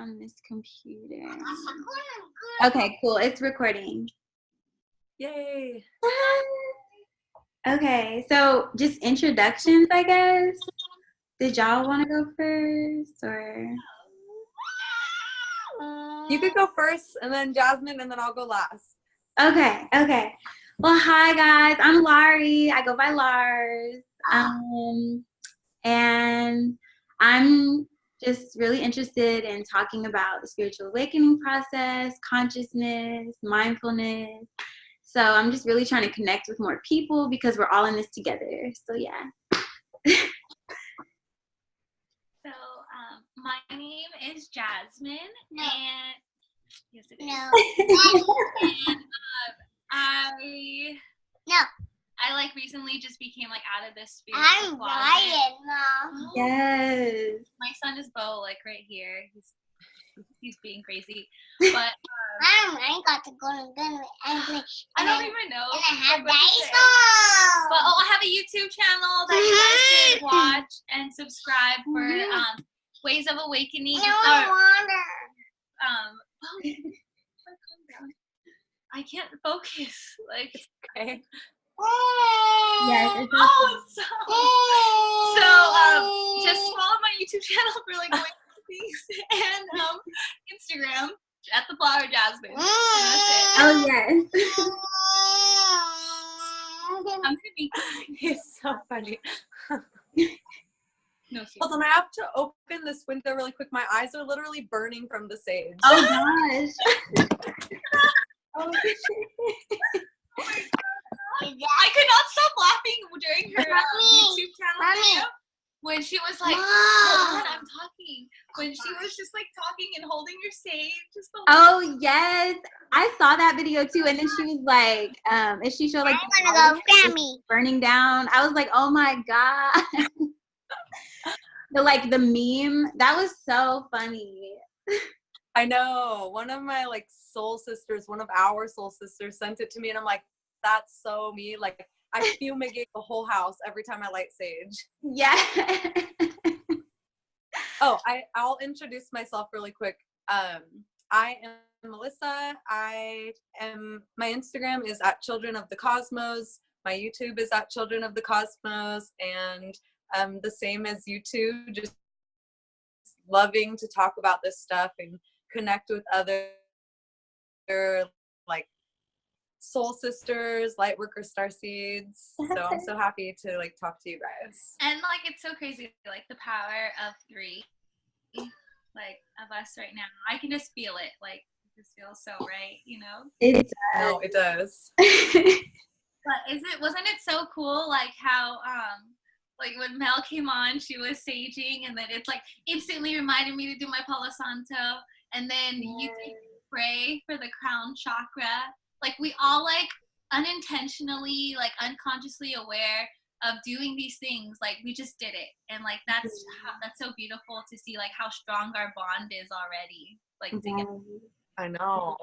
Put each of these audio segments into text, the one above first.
on this computer. Okay, cool. It's recording. Yay. Okay, so just introductions, I guess. Did y'all want to go first, or? You could go first, and then Jasmine, and then I'll go last. Okay. Well, hi guys. I'm Laurie. I go by Lars. And I'm just really interested in talking about the spiritual awakening process, consciousness, mindfulness. So I'm just really trying to connect with more people because we're all in this together. So yeah. So my name is Jasmin, and yes, it is. And I like recently just became like out of this spiritual closet. I'm Ryan, Mom. Yes. My son is Bo, like right here. He's being crazy, but I got to go and I don't even know. And I have But I have a YouTube channel that you guys should watch and subscribe for Ways of Awakening. I can't focus. Like, okay. Yes. So just follow my YouTube channel for like things and Instagram at the Flower Jasmin. Oh yes. I'm gonna be. He's so funny. No, Hold on, I have to open this window really quick. My eyes are literally burning from the sage. Oh gosh. Oh. I could not stop laughing during her YouTube channel video when she was like, "Hold on, I'm talking." When she was just like talking and holding your sage. Oh yes, I saw that video too. And then she was like, and she showed like Grammy burning down. I was like, oh my god. The meme, that was so funny. I know. One of my like soul sisters, one of our soul sisters sent it to me, and I'm like, that's so me. Like, I fumigate the whole house every time I light sage. Yeah. Oh, I'll introduce myself really quick. I am Melissa. My Instagram is at Children of the Cosmos. My YouTube is at Children of the Cosmos, and the same as you two, just loving to talk about this stuff and connect with other like soul sisters, light worker starseeds. So I'm so happy to like talk to you guys. And like it's so crazy, like the power of three, like of us right now. I can just feel it. Like it just feels so right, you know? It does. No, it does. But wasn't it so cool like how like when Mel came on, she was saging, and then it's like instantly reminded me to do my Palo Santo, and then you pray for the crown chakra. Like we all like unintentionally, like unconsciously aware of doing these things. Like we just did it, and like that's so beautiful to see like how strong our bond is already. Like together. I know.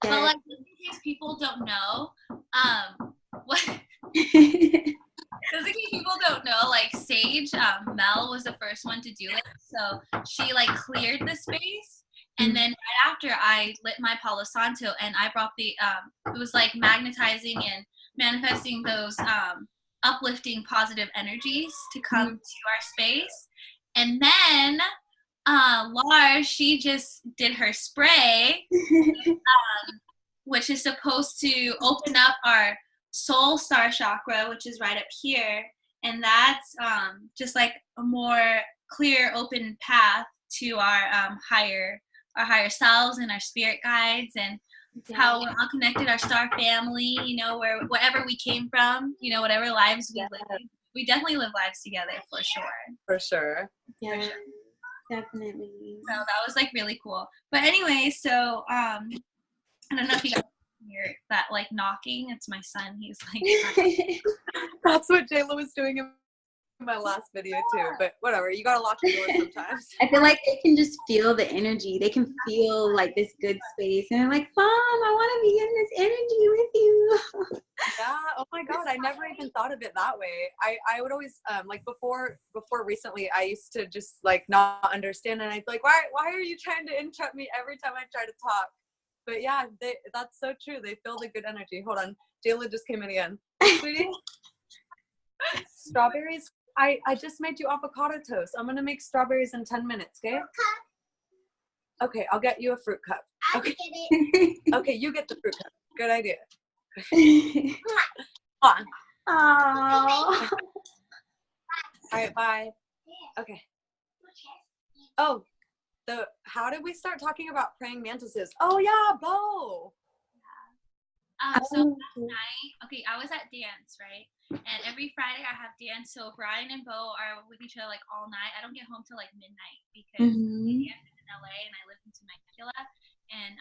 But like in case people don't know, just in case people don't know, like Sage, Mel was the first one to do it. So she like cleared the space, and then right after I lit my Palo Santo, and I brought the it was like magnetizing and manifesting those uplifting positive energies to come to our space. And then Lars, she just did her spray, which is supposed to open up our soul star chakra, which is right up here, and that's just like a more clear, open path to our higher selves and our spirit guides, and how we're all connected, our star family, you know, wherever we came from, you know, whatever lives we live. We definitely live lives together for sure. For sure. Yeah, for sure. Definitely. So that was like really cool. But anyway, so I don't know if you guys hear that like knocking. It's my son. He's like that's what Jayla was doing in my last video too, but whatever. You gotta lock the door sometimes. I feel like they can just feel the energy. They can feel like this good space, and they're like, "Mom, I want to be in this energy with you." Yeah. Oh my God. I never even thought of it that way. I would always like before recently, I used to just like not understand, and I'd be like, why are you trying to interrupt me every time I try to talk? But yeah, that's so true. They feel the good energy. Hold on, Jayla just came in again. Hey, sweetie. Strawberries. I just made you avocado toast. I'm gonna make strawberries in 10 minutes. Okay. Okay, I'll get you a fruit cup. Okay. Okay, you get the fruit cup. Good idea. On. Aww. All right, bye. Okay. Oh, how did we start talking about praying mantises? Oh yeah, Bo. So last night, okay, I was at dance, right? And every Friday I have dance. So Brian and Bo are with each other like all night. I don't get home till like midnight because we dance in LA and I live in Temecula. And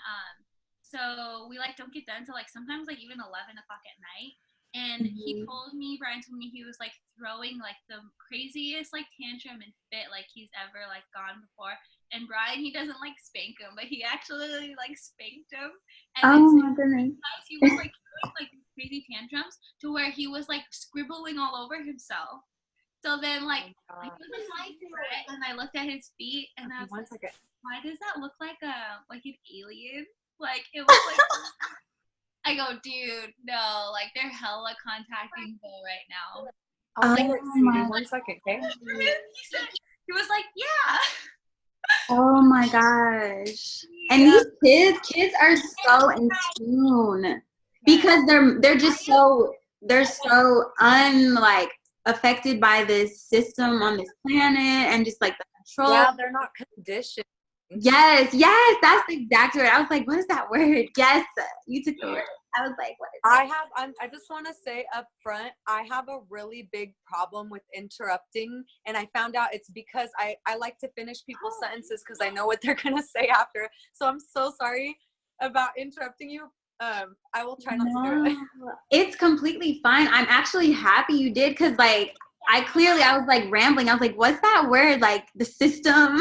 so we like don't get done till like sometimes like even 11 o'clock at night. And Brian told me he was like throwing like the craziest like tantrum and fit like he's ever like gone before. And Brian, he doesn't like spank him, but he actually like spanked him. And My goodness. he was like throwing like crazy tantrums to where he was like scribbling all over himself. So then like he was like and I looked at his feet and I was like, why does that look like an alien? Like it looks like I go, dude, no, like they're hella contacting Bo right now. I'll do it, sweetie. 1 second, okay? He was like, yeah. Oh my gosh. And these kids are so in tune because they're just so affected by this system on this planet and just like the control. Yeah, they're not conditioned. Yes, that's exactly right. I was like, what is that word? Yes, you took the word. I was like, what is that? I just want to say up front, I have a really big problem with interrupting, and I found out it's because I like to finish people's sentences because I know what they're going to say after. So I'm so sorry about interrupting you. I will try not to do it. It's completely fine. I'm actually happy you did because like I was like rambling. I was like, what's that word? Like the system.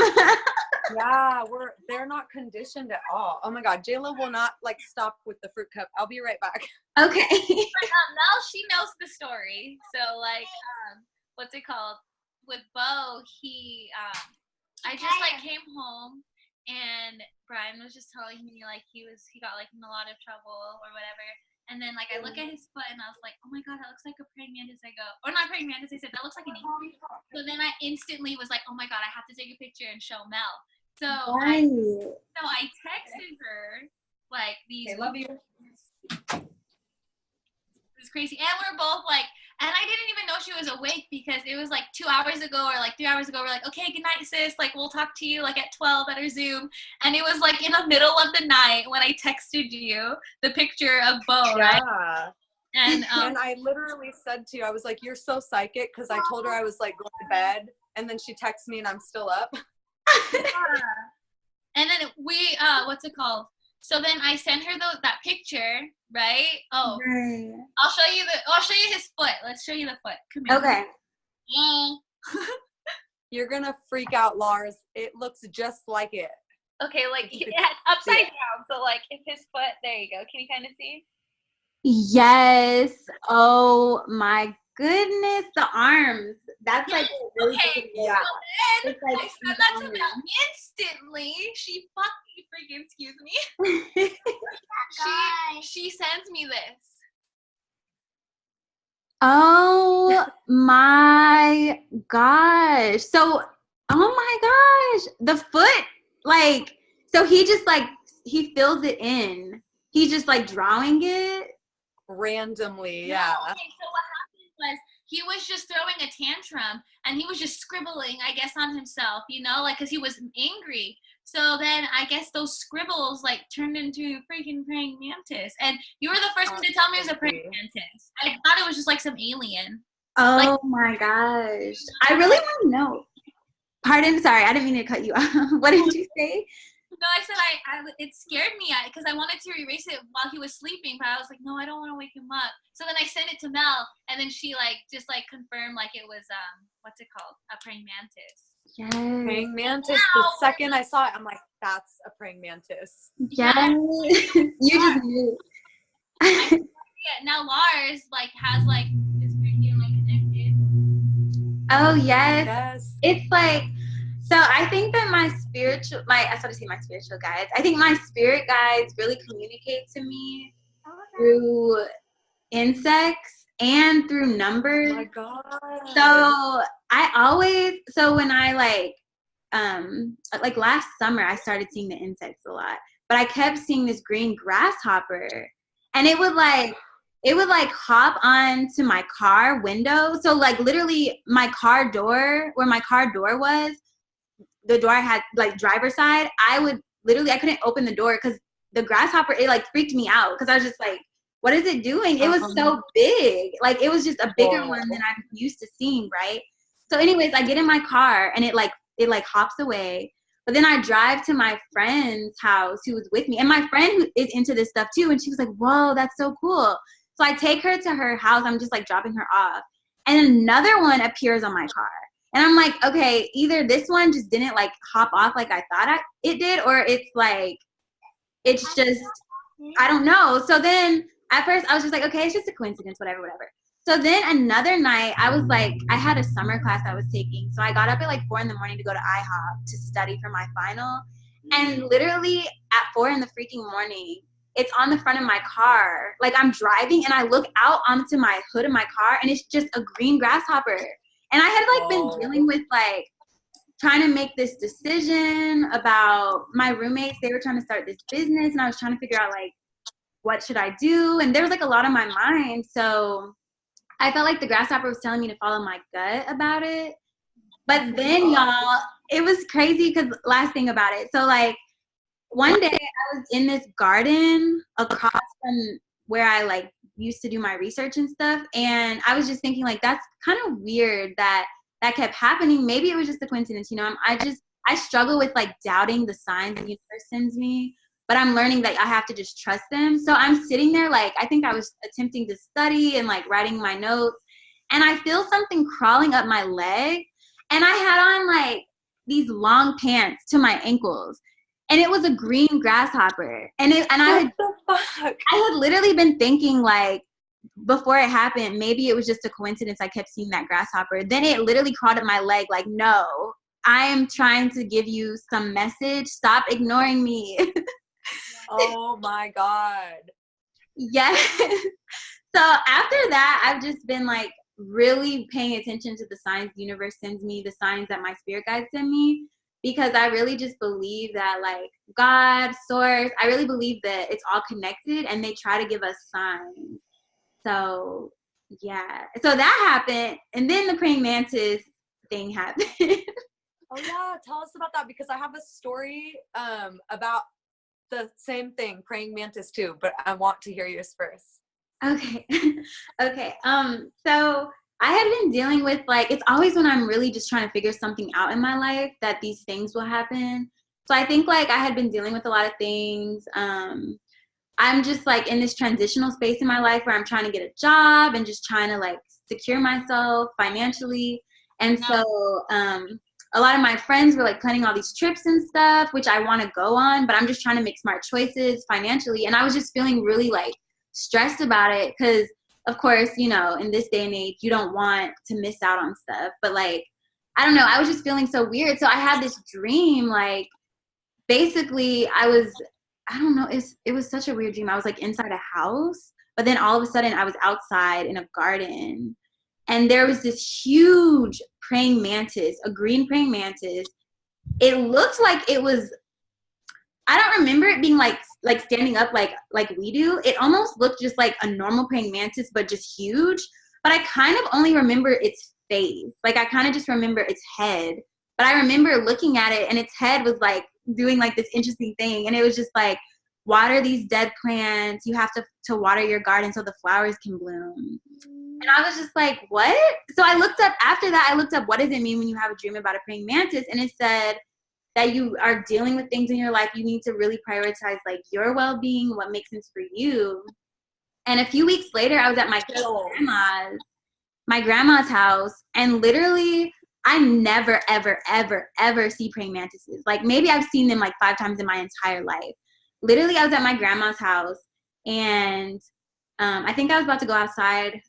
Yeah, they're not conditioned at all. Oh my God, Jayla will not like stop with the fruit cup. I'll be right back. Okay. But now she knows the story. So like, what's it called? With Bo, I just like came home and Brian was just telling me like he got like in a lot of trouble or whatever. And then like I look at his foot and I was like, oh my God, that looks like a praying mantis. I go, or not praying mantis. I said that looks like an eagle. So then I instantly was like, oh my God, I have to take a picture and show Mel. So I texted her like these. I love you. It was crazy, and we're both like, and I didn't even know she was awake because it was like 2 hours ago or like 3 hours ago. We're like, okay, good night, sis. Like we'll talk to you like at 12 at our Zoom, and it was like in the middle of the night when I texted you the picture of Bo, right? And I literally said to you, I was like, you're so psychic because I told her I was like going to bed, and then she texts me and I'm still up. And then we what's it called? So then I sent her that picture, right? Oh, right. I'll show you his foot. Let's show you the foot. Come here. Okay. You're gonna freak out, Lars. It looks just like it. Okay, like upside down. So like if his foot, there you go. Can you kind of see? Yes. Oh my goodness, the arms. That's like really okay. Yeah. So then I said that to Mel instantly. She fucking freaking, excuse me. she sends me this. Oh my gosh. So, oh my gosh. The foot, like, so he just like, he fills it in. He's just like drawing it. Randomly, yeah. No, okay, so what happened was he was just throwing a tantrum and he was just scribbling, I guess, on himself, you know, like, because he was angry. So then I guess those scribbles like turned into freaking praying mantis. And you were the first one to tell me it was a praying mantis. I thought it was just like some alien. Oh like, my gosh. I really want to know. Pardon, sorry, I didn't mean to cut you off. What did you say? No, I said it scared me because I wanted to erase it while he was sleeping, but I was like, no, I don't want to wake him up. So then I sent it to Mel, and then she like just like confirmed like it was what's it called? A praying mantis. Yes. Praying mantis. The second I saw it, I'm like, that's a praying mantis. Yes. You just knew. Yeah, now Lars like has like is freaking like connected. Oh yes. Yes. It's like, so I think that I started to say my spiritual guides. I think my spirit guides really communicate to me through insects and through numbers. Oh my God. So when I like last summer, I started seeing the insects a lot, but I kept seeing this green grasshopper, and it would like hop onto my car window. So like literally my car door, where my car door was, the door I had like driver's side, I couldn't open the door because the grasshopper, it like freaked me out because I was just like, what is it doing? It was so big. Like it was just a bigger one than I'm used to seeing, right? So anyways, I get in my car and it hops away. But then I drive to my friend's house who was with me. And my friend who is into this stuff too. And she was like, whoa, that's so cool. So I take her to her house. I'm just like dropping her off. And another one appears on my car. And I'm like, okay, either this one just didn't like hop off like I thought it did, or it's just, I don't know. So then at first I was just like, okay, it's just a coincidence, whatever. So then another night I was like, I had a summer class I was taking. So I got up at like 4 a.m. to go to IHOP to study for my final. And literally at 4 a.m, it's on the front of my car. Like I'm driving and I look out onto my hood of my car and it's just a green grasshopper. And I had like been dealing with like trying to make this decision about my roommates. They were trying to start this business and I was trying to figure out like, what should I do? And there was like a lot on my mind. So I felt like the grasshopper was telling me to follow my gut about it. But then y'all, it was crazy because last thing about it. So like one day I was in this garden across from where I like used to do my research and stuff. And I was just thinking like, that's kind of weird that kept happening. Maybe it was just a coincidence, you know. I struggle with like doubting the signs the universe sends me, but I'm learning that I have to just trust them. So I'm sitting there like, I think I was attempting to study and like writing my notes, and I feel something crawling up my leg, and I had on like these long pants to my ankles, and it was a green grasshopper. I had literally been thinking like, before it happened, maybe it was just a coincidence I kept seeing that grasshopper. Then it literally crawled up my leg like, no, I am trying to give you some message. Stop ignoring me. Oh my God. Yes. So after that, I've just been like really paying attention to the signs the universe sends me, the signs that my spirit guides send me, because I really just believe that like God, source, I really believe that it's all connected and they try to give us signs. So yeah, so that happened, and then the praying mantis thing happened. Oh yeah, tell us about that, because I have a story about the same thing, praying mantis too, but I want to hear yours first. Okay. Okay. So I had been dealing with like, it's always when I'm really just trying to figure something out in my life that these things will happen. So I think like I had been dealing with a lot of things. I'm just like in this transitional space in my life where I'm trying to get a job and just trying to like secure myself financially. And so a lot of my friends were like planning all these trips and stuff, which I want to go on, but I'm just trying to make smart choices financially. And I was just feeling really like stressed about it because, of course, you know, in this day and age, you don't want to miss out on stuff. But like, I don't know, I was just feeling so weird. So I had this dream, like basically I don't know, it was such a weird dream. I was like inside a house, but then all of a sudden I was outside in a garden. And there was this huge praying mantis, a green praying mantis. It looked like it was, I don't remember it being like standing up like we do. It almost looked just like a normal praying mantis, but just huge. But I kind of only remember its face. Like I kind of just remember its head. But I remember looking at it and its head was like doing like this interesting thing. And it was just like, water these dead plants. You have to water your garden so the flowers can bloom. And I was just like, what? So I looked up, after that, I looked up, what does it mean when you have a dream about a praying mantis? And it said that you are dealing with things in your life. You need to really prioritize like your well-being, what makes sense for you. And a few weeks later, I was at my my grandma's house, and literally I never, ever, ever, ever see praying mantises. Like maybe I've seen them like 5 times in my entire life. Literally, I was at my grandma's house, and I think I was about to go outside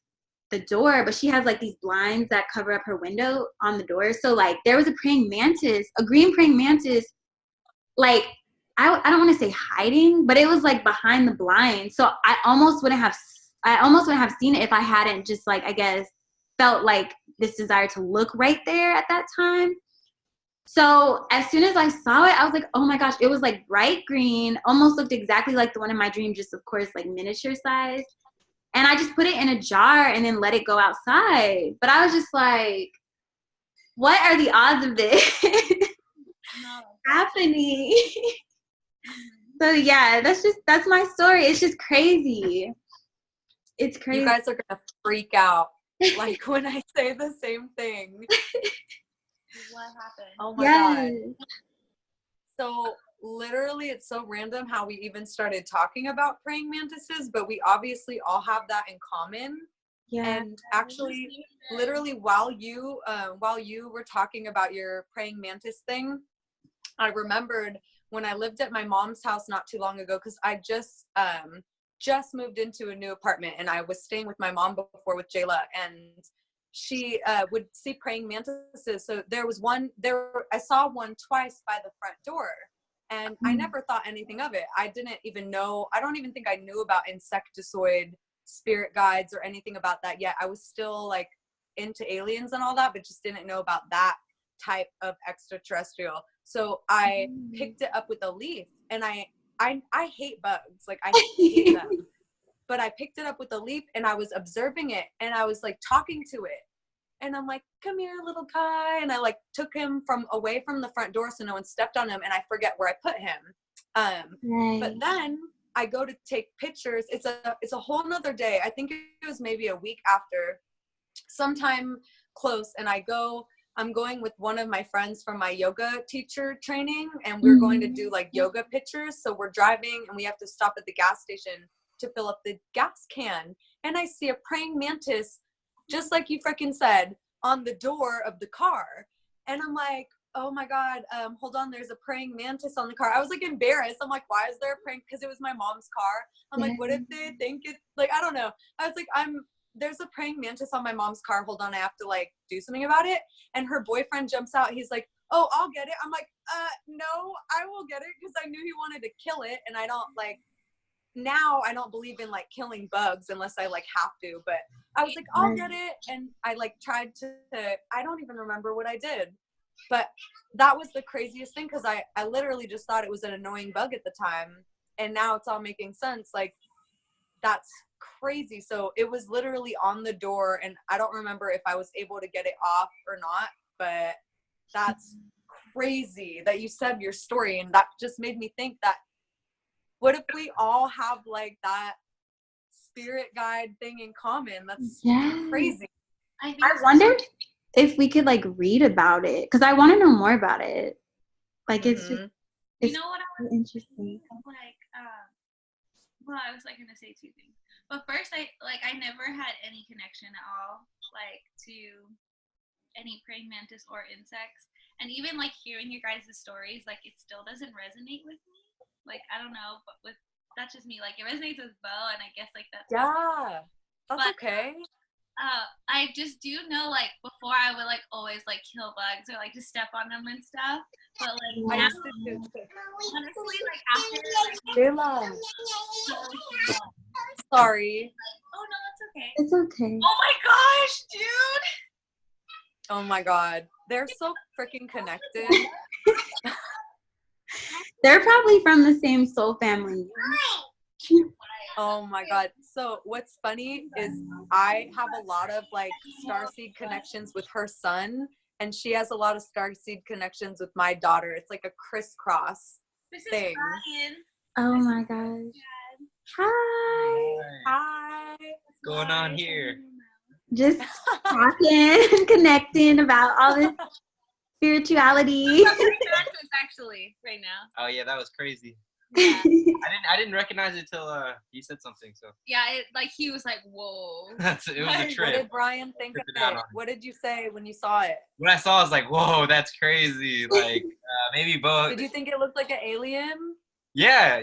the door, but she has like these blinds that cover up her window on the door. So like there was a praying mantis, a green praying mantis, like I don't want to say hiding, but it was like behind the blind. So I almost wouldn't have seen it if I hadn't just like, I guess, felt like this desire to look right there at that time. So as soon as I saw it, I was like, oh my gosh, it was like bright green, almost looked exactly like the one in my dream, just of course like miniature size. And I just put it in a jar and then let it go outside. But I was just like, what are the odds of this happening? So yeah, that's my story. It's just crazy. It's crazy. You guys are gonna freak out like when I say the same thing. What happened? Oh my God. So literally, it's so random how we even started talking about praying mantises, but we obviously all have that in common. Yeah. And actually, literally, while you were talking about your praying mantis thing, I remembered when I lived at my mom's house not too long ago, because I just moved into a new apartment, and I was staying with my mom before with Jayla, and she would see praying mantises. So I saw one twice by the front door. And I never thought anything of it. I don't even think I knew about insectoid spirit guides or anything about that yet. I was still like into aliens and all that, but just didn't know about that type of extraterrestrial. So I picked it up with a leaf, and I hate bugs. Like I hate them. But I picked it up with a leaf, and I was observing it, and I was like talking to it. And I'm like, come here, little guy. And I like took him away from the front door so no one stepped on him, and I forget where I put him. But then I go to take pictures. It's a whole nother day. I think it was maybe a week after, sometime close. And I'm going with one of my friends from my yoga teacher training, and we're going to do like yoga pictures. So we're driving, and we have to stop at the gas station to fill up the gas can. And I see a praying mantis, just like you freaking said, on the door of the car. And I'm like, oh my God, hold on, there's a praying mantis on the car. I was like embarrassed. I'm like, why is there a praying? Because it was my mom's car. I'm like, what if they think it's like, I don't know. I was like, there's a praying mantis on my mom's car. Hold on, I have to like do something about it. And her boyfriend jumps out. He's like, oh, I'll get it. I'm like, no, I will get it, because I knew he wanted to kill it. And I don't believe in like killing bugs unless I like have to, but I was like, I'll get it. And I like tried to, I don't even remember what I did, but that was the craziest thing. Cause I literally just thought it was an annoying bug at the time. And now it's all making sense. Like that's crazy. So it was literally on the door, and I don't remember if I was able to get it off or not, but that's crazy that you said your story. And that just made me think that, what if we all have like that spirit guide thing in common? That's crazy. I wonder if we could like read about it, because I want to know more about it. Like it's just, you know what I was interesting. Like, well, I was like gonna say 2 things, but first, I never had any connection at all, like to any praying mantis or insects, and even like hearing your guys' stories, like it still doesn't resonate with me. Like, I don't know, but that's just me. Like, it resonates with Bo, and I guess, like, that's... Yeah, that's okay. I just do know, like, before I would, like, always, like, kill bugs or, like, just step on them and stuff. But, like, now, honestly, like, after, like... Jayla. Sorry. Like, oh, no, that's okay. It's okay. Oh, my gosh, dude! Oh, my God. They're so freaking connected. They're probably from the same soul family. Oh my God. So what's funny is I have a lot of like Starseed connections with her son, and she has a lot of Starseed connections with my daughter. It's like a crisscross thing. Ryan. Oh my gosh. Hi. Hi. What's going on here? Just talking, connecting about all this spirituality. Actually, right now. Oh yeah, that was crazy. Yeah. I didn't recognize it till he said something. So Yeah, he was like, whoa. it was a What trip. did Brian think of Tripped it out it? on. What did you say when you saw it? What I saw, I was like, whoa, that's crazy. Like maybe both. Did you think it looked like an alien? Yeah,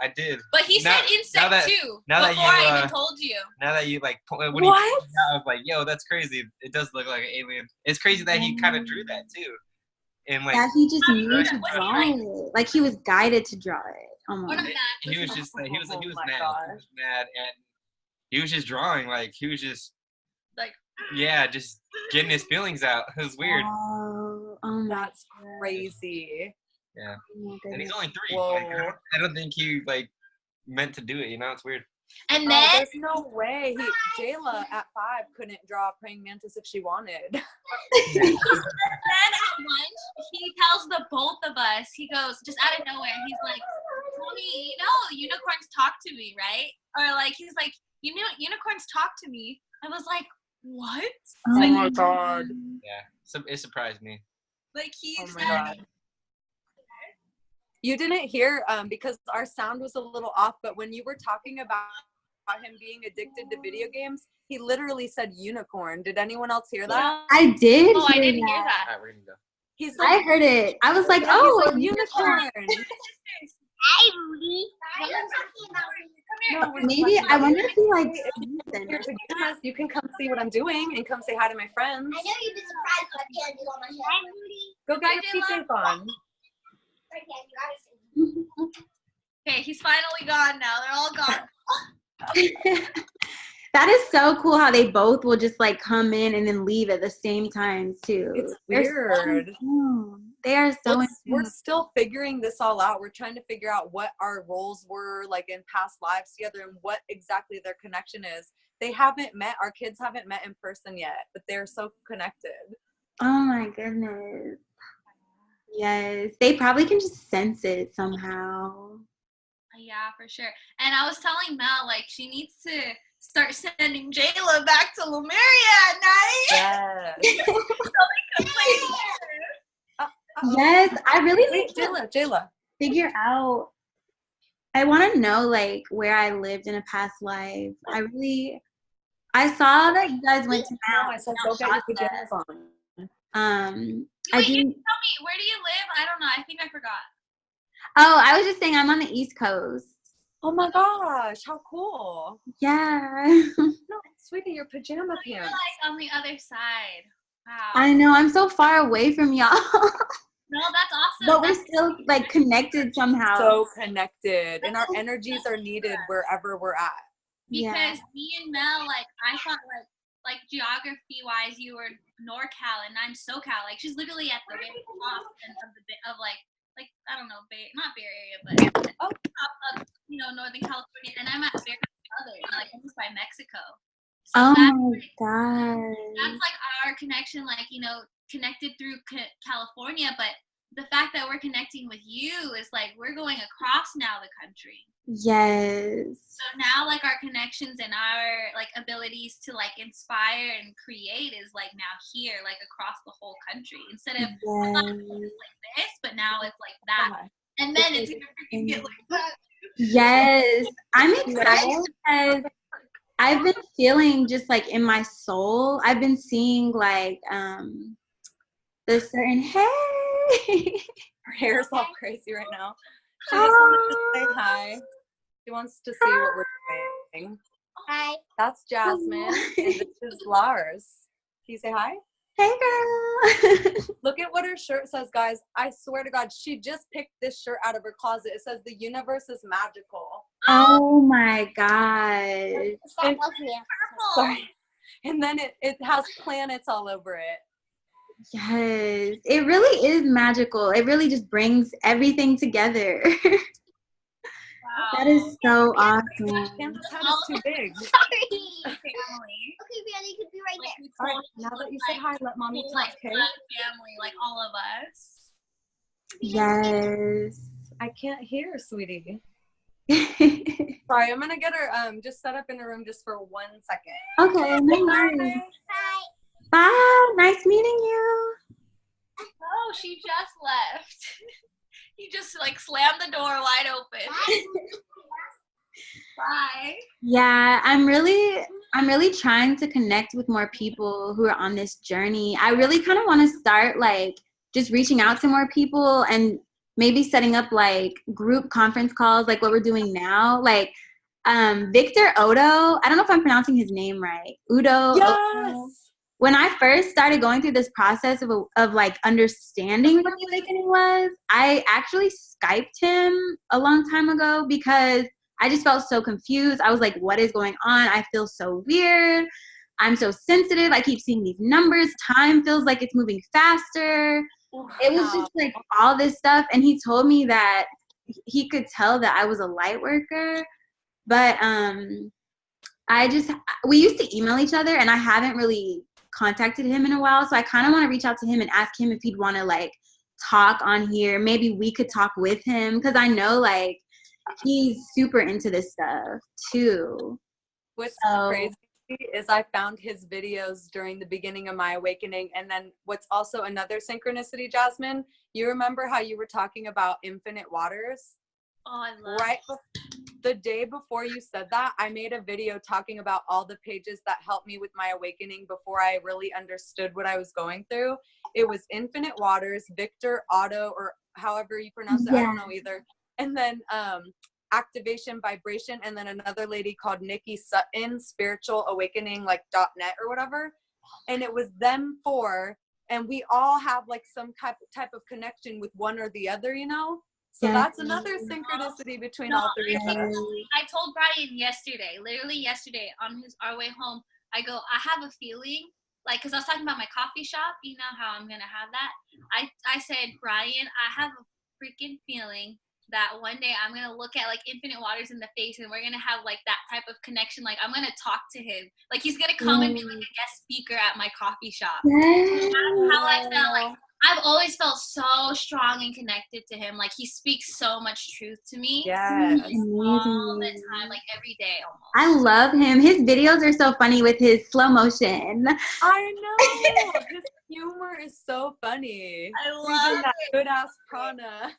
I did. But he Now- said insect now that- too. now that before you, I even told you. Now that you like, when What? he pointed it out, I was like, yo, that's crazy. It does look like an alien. It's crazy that he kind of drew that too. And like, That he just knew Right. to draw it. Like he was guided to draw it. Or Almost. not that. he was just like, he was Oh mad. my He gosh. was mad, and he was just drawing. Like he was just Like, yeah, just getting his feelings out. It was weird. Oh my That's crazy. Yeah, goodness. and he's only 3. Whoa. Like, I don't think he like meant to do it. You know, it's weird. and Oh, then there's no way. Jayla at 5 couldn't draw a praying mantis if she wanted. then at lunch, he tells the both of us, he goes, just out of nowhere, he's like, Mommy, unicorns talk to me, right? Or like, he's like, unicorns talk to me. I was like, what? Oh Oh Like, my god. Yeah, so it surprised me. like he Oh my said, god. You didn't hear because our sound was a little off, but when you were talking about him being addicted to video games, he literally said unicorn. Did anyone else hear that? I did. oh, I hear didn't hear All that. right, we're gonna go. He's I like, heard it. I was like, yeah, oh, he's like, unicorn. Hi, Rudy. Why are you talking about me? No, we're maybe talking I about wonder you. if he like. If you're pajamas, you can come see what I'm doing and come say hi to my friends. I know you'd be surprised what candy on my head. Hi, Rudy. Go get your Hi, PJs on. Right, Candy, obviously. Okay, he's finally gone now. They're all gone. That is so cool how they both will just like come in and then leave at the same time too. It's They're so weird. in tune. They are so We're in still figuring this all out. We're trying to figure out what our roles were like in past lives together and what exactly their connection is. They haven't met, our kids haven't met in person yet, but they're so connected. Oh my goodness. Yes. They probably can just sense it somehow. Yeah, for sure. And I was telling Mel, like, she needs to start sending Jayla back to Lemuria at night. Yes. Yes. I really Wait, need to Jayla. figure out. I want to know like where I lived in a past life. I saw that you guys went to No, I said go get your pajamas on. I Wait, you do. tell me, where do you live? I don't know. I think I forgot. Oh, I was just saying I'm on the East Coast. Oh my gosh, how cool. Yeah. No, sweetie, your pajama You're pants. like on the other side. Wow. I know. I'm so far away from y'all. No, that's awesome. But we're still like connected somehow. So connected. And our energies are needed wherever we're at. Because me and Mel, like, I thought like geography wise, you were NorCal and I'm SoCal. Like, she's literally at the very top of like I don't know, not Bay Area, but top of Northern California, and I'm at very southern, like almost by Mexico. So Oh that's my like, god. that's like our connection, like connected through California, but the fact that we're connecting with you is like we're going across now the country. Yes. So now like our connections and our like abilities to like inspire and create is like now here, like across the whole country. Instead of I thought it was like this, but now it's like that. And then it's gonna freaking get like that. Yes. I'm excited because I've been feeling just like in my soul. I've been seeing like the certain Her hair's all crazy right now. She just wanted to say hi. She wants to see what we're doing. Hi. That's Jasmin, and this is Lars. Can you say hi? Hey girl. Look at what her shirt says, guys. I swear to God, she just picked this shirt out of her closet. It says the universe is magical. Oh my god. Stop looking at Purple. Sorry. And then it has planets all over it. Yes. It really is magical. It really just brings everything together. Wow. That is so awesome. Candace's head is too big. Family. Okay, Brianna, you could be right Like, there. we All right, totally now that you said hi, let mommy whole, talk, like okay? blood family, like all of us. Yes. I can't hear, sweetie. Okay, Sorry, I'm gonna get her just set up in the room just for 1 second. no worries. Hi. Bye. Nice meeting you. Oh, she just left. He just like slammed the door wide open. Bye. Yeah, I'm really trying to connect with more people who are on this journey. I really kind of want to start like just reaching out to more people and maybe setting up like group conference calls like what we're doing now. Like Victor Odo, I don't know if I'm pronouncing his name right. Udo. Yes. Odo. When I first started going through this process of like understanding what the awakening was, I actually Skyped him a long time ago because I just felt so confused. I was like, what is going on? I feel so weird. I'm so sensitive. I keep seeing these numbers. Time feels like it's moving faster. It was just like all this stuff. And he told me that he could tell that I was a light worker. But we used to email each other and I haven't really contacted him in a while. So I kind of want to reach out to him and ask him if he'd want to like talk on here. Maybe we could talk with him because I know like he's super into this stuff too. What's crazy is I found his videos during the beginning of my awakening. And then what's also another synchronicity, Jasmine, you remember how you were talking about infinite waters? Oh, I love right the day before you said that, I made a video talking about all the pages that helped me with my awakening before I really understood what I was going through. It was Infinite Waters, Victor Otto, or however you pronounce it. I don't know either. And then Activation Vibration, and then another lady called Nikki Sutton, Spiritual Awakening, like .net or whatever. And it was them four, and we all have like some type of connection with one or the other, you know? So that's another synchronicity between all three of us. I told Brian literally yesterday on our way home, I go, I have a feeling, like, because I was talking about my coffee shop, you know how I'm going to have that. I said, Brian, I have a freaking feeling that one day I'm going to look at like Infinite Waters in the face and we're going to have like that type of connection. Like I'm going to talk to him. Like he's going to come and be like a guest speaker at my coffee shop. That's how I felt. Like I've always felt so strong and connected to him. Like he speaks so much truth to me. Yes. All the time, like every day almost. I love him. His videos are so funny with his slow motion. I know. His humor is so funny. I love that good ass prana.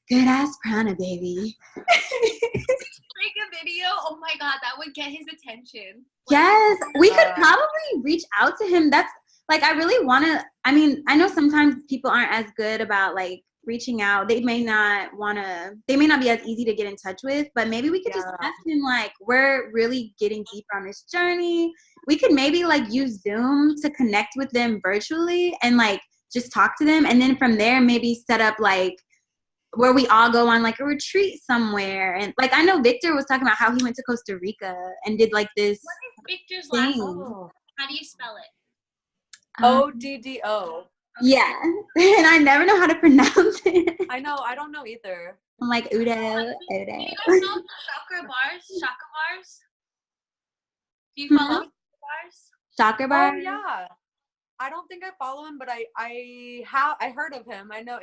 Good ass prana, baby. Make a video. Oh my god, that would get his attention. Yes, we could probably reach out to him. That's like, I really want to. I mean, I know sometimes people aren't as good about like reaching out. They may not be as easy to get in touch with, but maybe we could just ask him, like, we're really getting deeper on this journey. We could maybe like use Zoom to connect with them virtually and like just talk to them. And then from there, maybe set up like where we all go on like a retreat somewhere. And like, I know Victor was talking about how he went to Costa Rica and did like this. What is Victor's last name? How do you spell it? ODDO. Yeah. And I never know how to pronounce it. I know. I don't know either. I'm like, Udo. Do you guys know Chakra Bars? Do you follow Bars? Chakra Bars? Oh, yeah. I don't think I follow him, but I heard of him. I know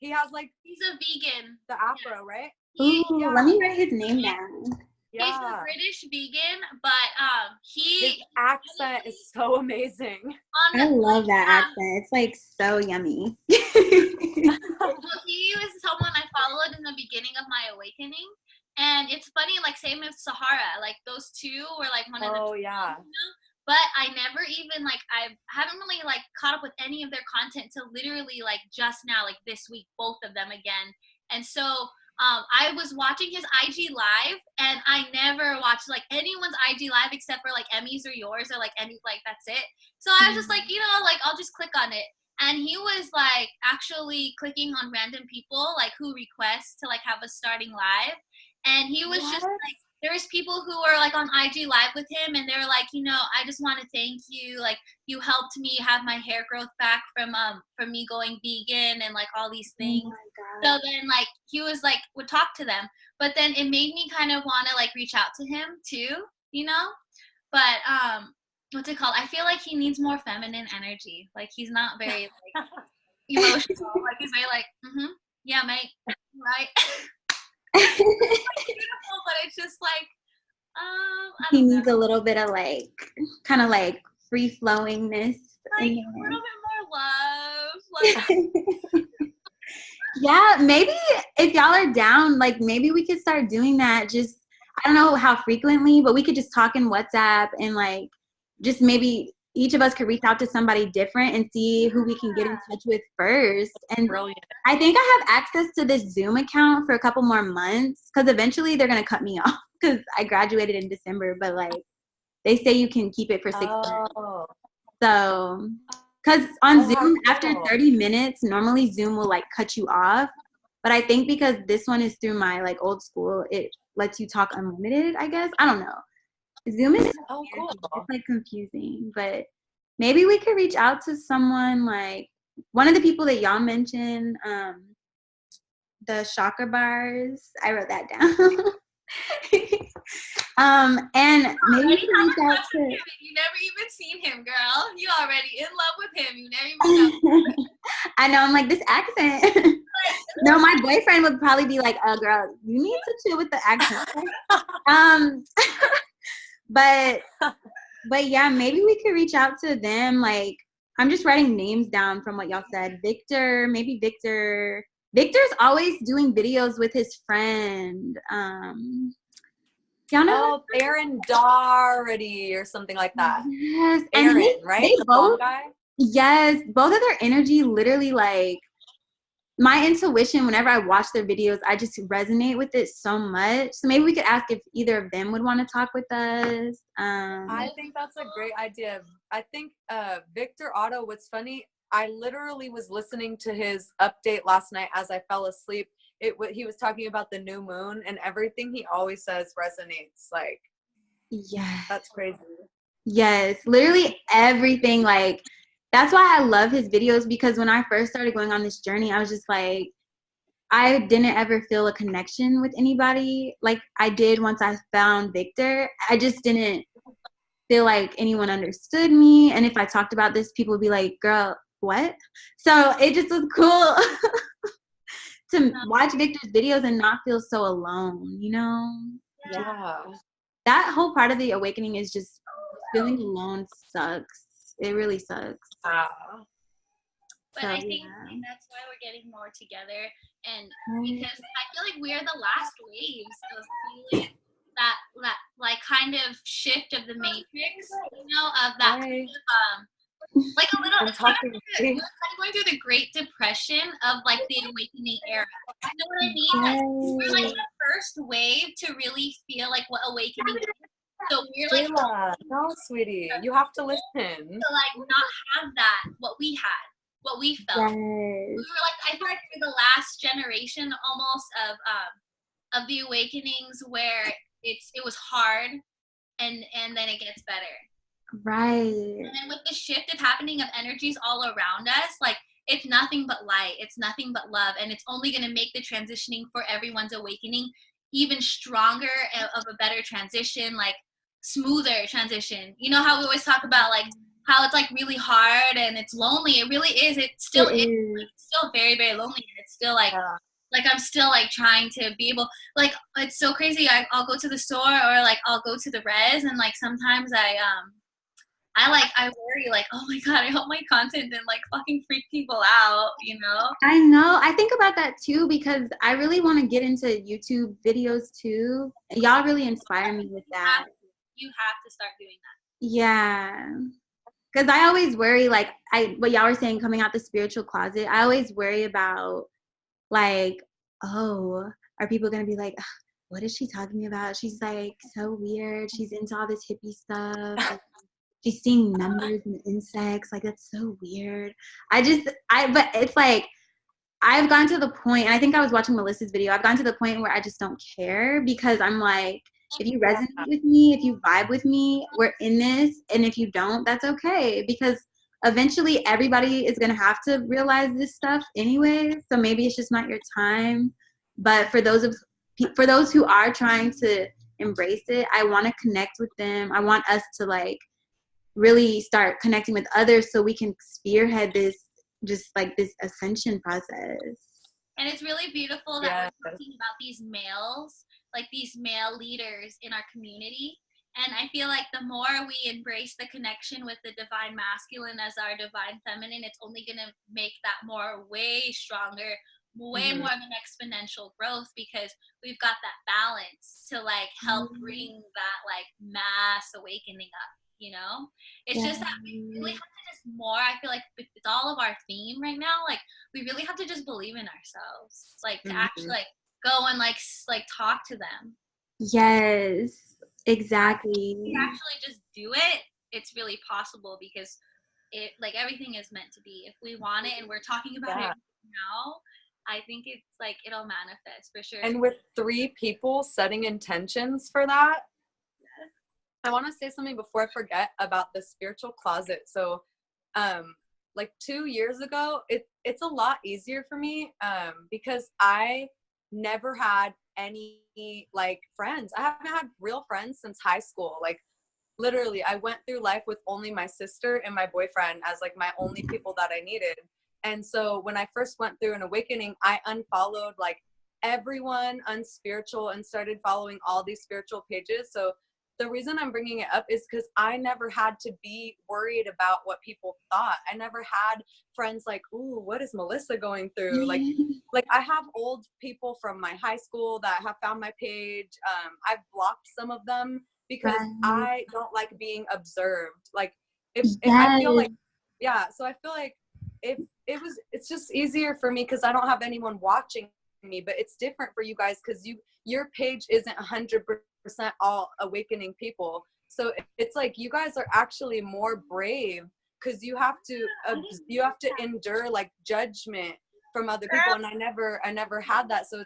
he has like. He's a vegan. The afro, right? Ooh, let me write his name down. Yeah. He's a British vegan, but his accent is so amazing. I love that accent. It's like so yummy. Well, he was someone I followed in the beginning of my awakening, and it's funny. Like same with Sahara. Like those two were like one of the. Oh yeah. But I never even like I haven't really like caught up with any of their content till literally like just now, like this week, both of them again, and so. I was watching his IG live, and I never watched like anyone's IG live except for like Emmy's or yours or like any like that's it. So I was just like, like I'll just click on it, and he was like actually clicking on random people like who request to like have us starting live, and he was just like. There's people who were like on IG live with him, and they were like, I just want to thank you. Like you helped me have my hair growth back from me going vegan and like all these things. Oh my God. So then like he was like would talk to them, but then it made me kind of want to like reach out to him too, But what's it called? I feel like he needs more feminine energy. Like he's not very like emotional. Like he's very like, yeah, mate, right. It's beautiful, but it's just like he needs a little bit of like kind of like free flowingness, like a little bit more love. Like, Yeah, maybe if y'all are down, like maybe we could start doing that. Just I don't know how frequently, but we could just talk in WhatsApp and like just maybe each of us could reach out to somebody different and see who we can get in touch with first. And Brilliant. I think I have access to this Zoom account for a couple more months because eventually they're gonna cut me off because I graduated in December, but like they say you can keep it for 6 months. Oh. So, because on Oh, how Zoom, after cool. 30 minutes, normally Zoom will like cut you off. But I think because this one is through my like old school, it lets you talk unlimited, I guess. I don't know. Zoom is Oh, cool. it's like confusing, but maybe we could reach out to someone like one of the people that y'all mentioned, the chakra bars. I wrote that down. And maybe we Already can have reach a out crush to on him and you never even seen him, girl. You already in love with him. You never even know. I know, I'm like, this accent. No, my boyfriend would probably be like, girl, you need to chill with the accent. um, but yeah, maybe we could reach out to them. Like, I'm just writing names down from what y'all said. Victor, maybe Victor. Victor's always doing videos with his friend. Y'all know? Oh, Aaron Doherty or something like that. Yes, and Aaron, right? they The both. blonde guy? Yes, both of their energy literally like my intuition whenever I watch their videos, I just resonate with it so much. So maybe we could ask if either of them would want to talk with us. I think that's a great idea. I think Victor Otto, what's funny, I literally was listening to his update last night as I fell asleep. He was talking about the new moon, and everything he always says resonates. Like, Yes. that's crazy. Yes, literally everything. Like, that's why I love his videos because when I first started going on this journey, I was just like, I didn't ever feel a connection with anybody like I did once I found Victor. I just didn't feel like anyone understood me. And if I talked about this, people would be like, girl, what? So it just was cool to watch Victor's videos and not feel so alone, you know? Yeah. That whole part of the awakening is just feeling alone sucks. It really sucks. But So, I think yeah. that's why we're getting more together, and because I feel like we're the last waves of feeling that like kind of shift of the matrix, you know, of that kind of, like a little. It's kind of we're kind of going through the Great Depression of like the awakening era. You know what I mean? Like, we're like the first wave to really feel like what awakening is. So we're like, no, sweetie, you have to listen. To like not have that what we had, what we felt. Yes. We were like, I feel like we're the last generation almost of the awakenings where it was hard and then it gets better. Right. And then with the shift of happening of energies all around us, like it's nothing but light, it's nothing but love, and it's only going to make the transitioning for everyone's awakening even stronger, of a better transition, like smoother transition. You know how we always talk about like how it's like really hard and it's lonely. It really is. It still is. Like, it's still very, very lonely, and it's still like I'm still like trying to be able, like, it's so crazy. I'll go to the store or like I'll go to the res, and like sometimes I worry like, oh my god, I hope my content didn't like fucking freak people out, you know? I know. I think about that too because I really want to get into YouTube videos too. Y'all really inspire me with that. You have to start doing that. Yeah. Because I always worry, like, what y'all were saying, coming out the spiritual closet, I always worry about, like, oh, are people going to be like, what is she talking about? She's, like, so weird. She's into all this hippie stuff. She's seeing numbers and insects. Like, that's so weird. But it's like, I've gotten to the point, and I think I was watching Melissa's video, I've gotten to the point where I just don't care because I'm like, if you resonate with me, if you vibe with me, we're in this. And if you don't, that's okay. Because eventually everybody is going to have to realize this stuff anyway. So maybe it's just not your time. But for those who are trying to embrace it, I want to connect with them. I want us to like really start connecting with others so we can spearhead this, just like this ascension process. And it's really beautiful that we're talking about these males, like these male leaders in our community. And I feel like the more we embrace the connection with the divine masculine as our divine feminine, it's only going to make that more way stronger, way more of an exponential growth because we've got that balance to like help bring that like mass awakening up, you know? It's just that we really have to just more, I feel like with all of our theme right now, like we really have to just believe in ourselves, like to actually like go and like talk to them. Yes, exactly. If we actually just do it, it's really possible because it like everything is meant to be. If we want it and we're talking about it now, I think it's like it'll manifest for sure. And with 3 people setting intentions for that, I want to say something before I forget about the spiritual closet. So, like 2 years ago, it's a lot easier for me because I never had any like friends. I haven't had real friends since high school. Like literally, I went through life with only my sister and my boyfriend as like my only people that I needed. And so when I first went through an awakening, I unfollowed like everyone unspiritual and started following all these spiritual pages. So the reason I'm bringing it up is because I never had to be worried about what people thought. I never had friends like, ooh, what is Melissa going through? Like I have old people from my high school that have found my page. I've blocked some of them because I don't like being observed. Like if I feel like, so I feel like it's just easier for me because I don't have anyone watching me, but it's different for you guys because your page isn't 100% all awakening people. So it's like you guys are actually more brave because you have to endure like judgment from other people, and I never had that. So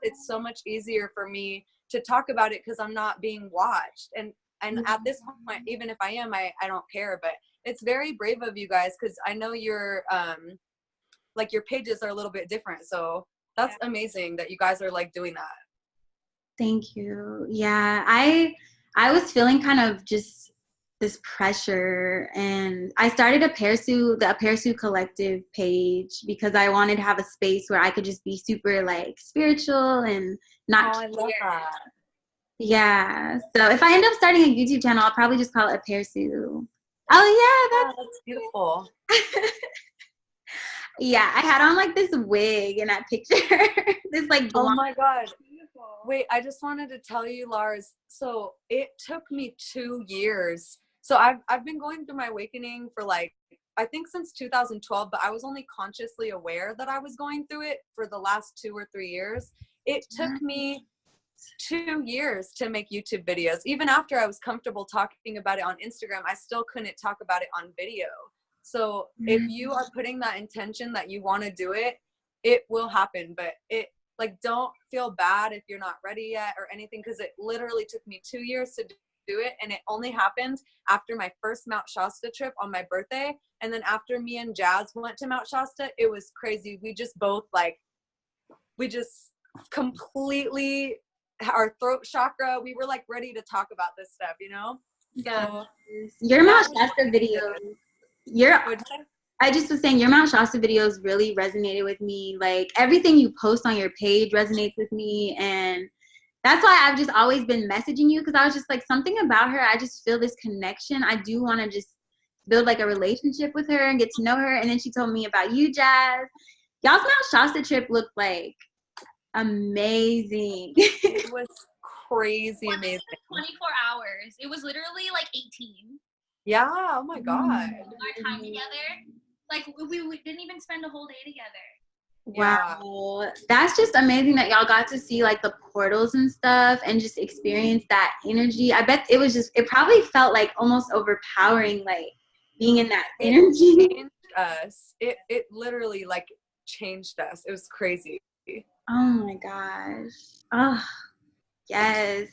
it's so much easier for me to talk about it because I'm not being watched. And at this point, even if I am, I don't care. But it's very brave of you guys because I know your like your pages are a little bit different. So that's amazing that you guys are like doing that. Thank you. Yeah, I was feeling kind of just this pressure, and I started the Apparsu Collective page because I wanted to have a space where I could just be super like spiritual and not I love that. Yeah. So if I end up starting a YouTube channel, I'll probably just call it Apparsu. Oh yeah, that's beautiful. Yeah, I had on like this wig in that picture. This like blonde. Oh my god. Wait, I just wanted to tell you, Lars. So it took me 2 years. So I've been going through my awakening for like I think since 2012, but I was only consciously aware that I was going through it for the last 2 or 3 years. It took me 2 years to make YouTube videos. Even after I was comfortable talking about it on Instagram, I still couldn't talk about it on video. So if you are putting that intention that you want to do it, it will happen. But it like don't feel bad if you're not ready yet or anything, because it literally took me 2 years to do it, and it only happened after my first Mount Shasta trip on my birthday. And then after me and Jazz went to Mount Shasta, it was crazy. We just completely, our throat chakra, we were like ready to talk about this stuff, you know? So your Mount Shasta videos, I just was saying your Mount Shasta videos really resonated with me. Like everything you post on your page resonates with me, and that's why I've just always been messaging you, because I was just like, something about her, I just feel this connection. I do want to just build like a relationship with her and get to know her. And then she told me about you, Jazz. Y'all's Mount Shasta trip looked like amazing. It was crazy amazing. 24 hours. It was literally like 18. Yeah, oh my god. Our time together, like we didn't even spend a whole day together. Wow, that's just amazing that y'all got to see like the portals and stuff and just experience that energy. I bet it probably felt like almost overpowering, like being in that energy. It changed us. It literally like changed us. It was crazy. Oh my gosh. Oh, yes.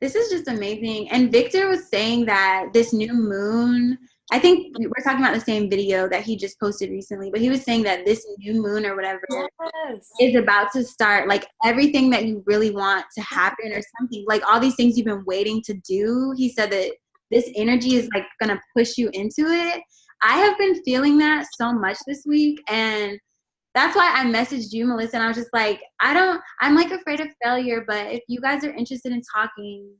This is just amazing. And Victor was saying that this new moon, I think we're talking about the same video that he just posted recently, but he was saying that this new moon or whatever is about to start, like everything that you really want to happen or something, like all these things you've been waiting to do. He said that this energy is like going to push you into it. I have been feeling that so much this week, and that's why I messaged you, Melissa, and I was just like, I'm like afraid of failure, but if you guys are interested in talking,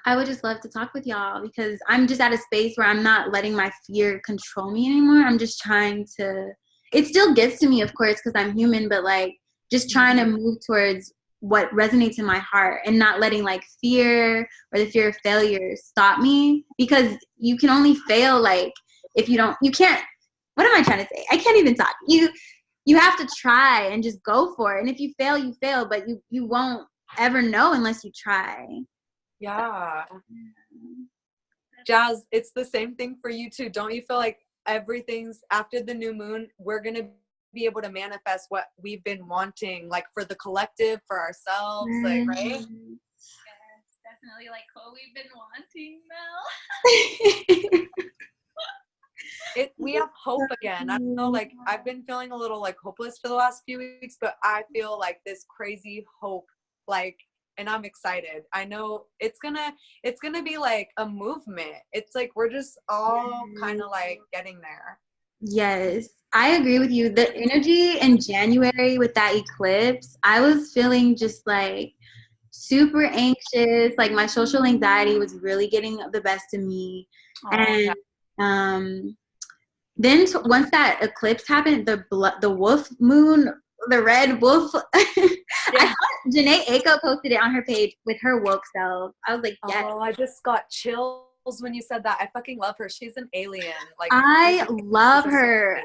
I would just love to talk with y'all, because I'm just at a space where I'm not letting my fear control me anymore. I'm just trying to it still gets to me, of course, because I'm human, but like just trying to move towards what resonates in my heart and not letting like fear or the fear of failure stop me, because you can only fail like if you can't, what am I trying to say? I can't even talk. You have to try and just go for it. And if you fail, you fail, but you won't ever know unless you try. Yeah. Jazz, it's the same thing for you too. Don't you feel like everything's after the new moon, we're going to be able to manifest what we've been wanting, like for the collective, for ourselves, like, right? Yes, definitely like what we've been wanting, Mel. We have hope again. I don't know, like I've been feeling a little like hopeless for the last few weeks, but I feel like this crazy hope, like, and I'm excited. I know it's gonna be like a movement. It's like we're just all kind of like getting there. Yes, I agree with you. The energy in January with that eclipse, I was feeling just like super anxious. Like my social anxiety was really getting the best of me. And then once that eclipse happened, the wolf moon, the red wolf, I saw Janae Aiko posted it on her page with her woke self. I was like, yes. Oh, I just got chills when you said that. I fucking love her. She's an alien. Like I love her.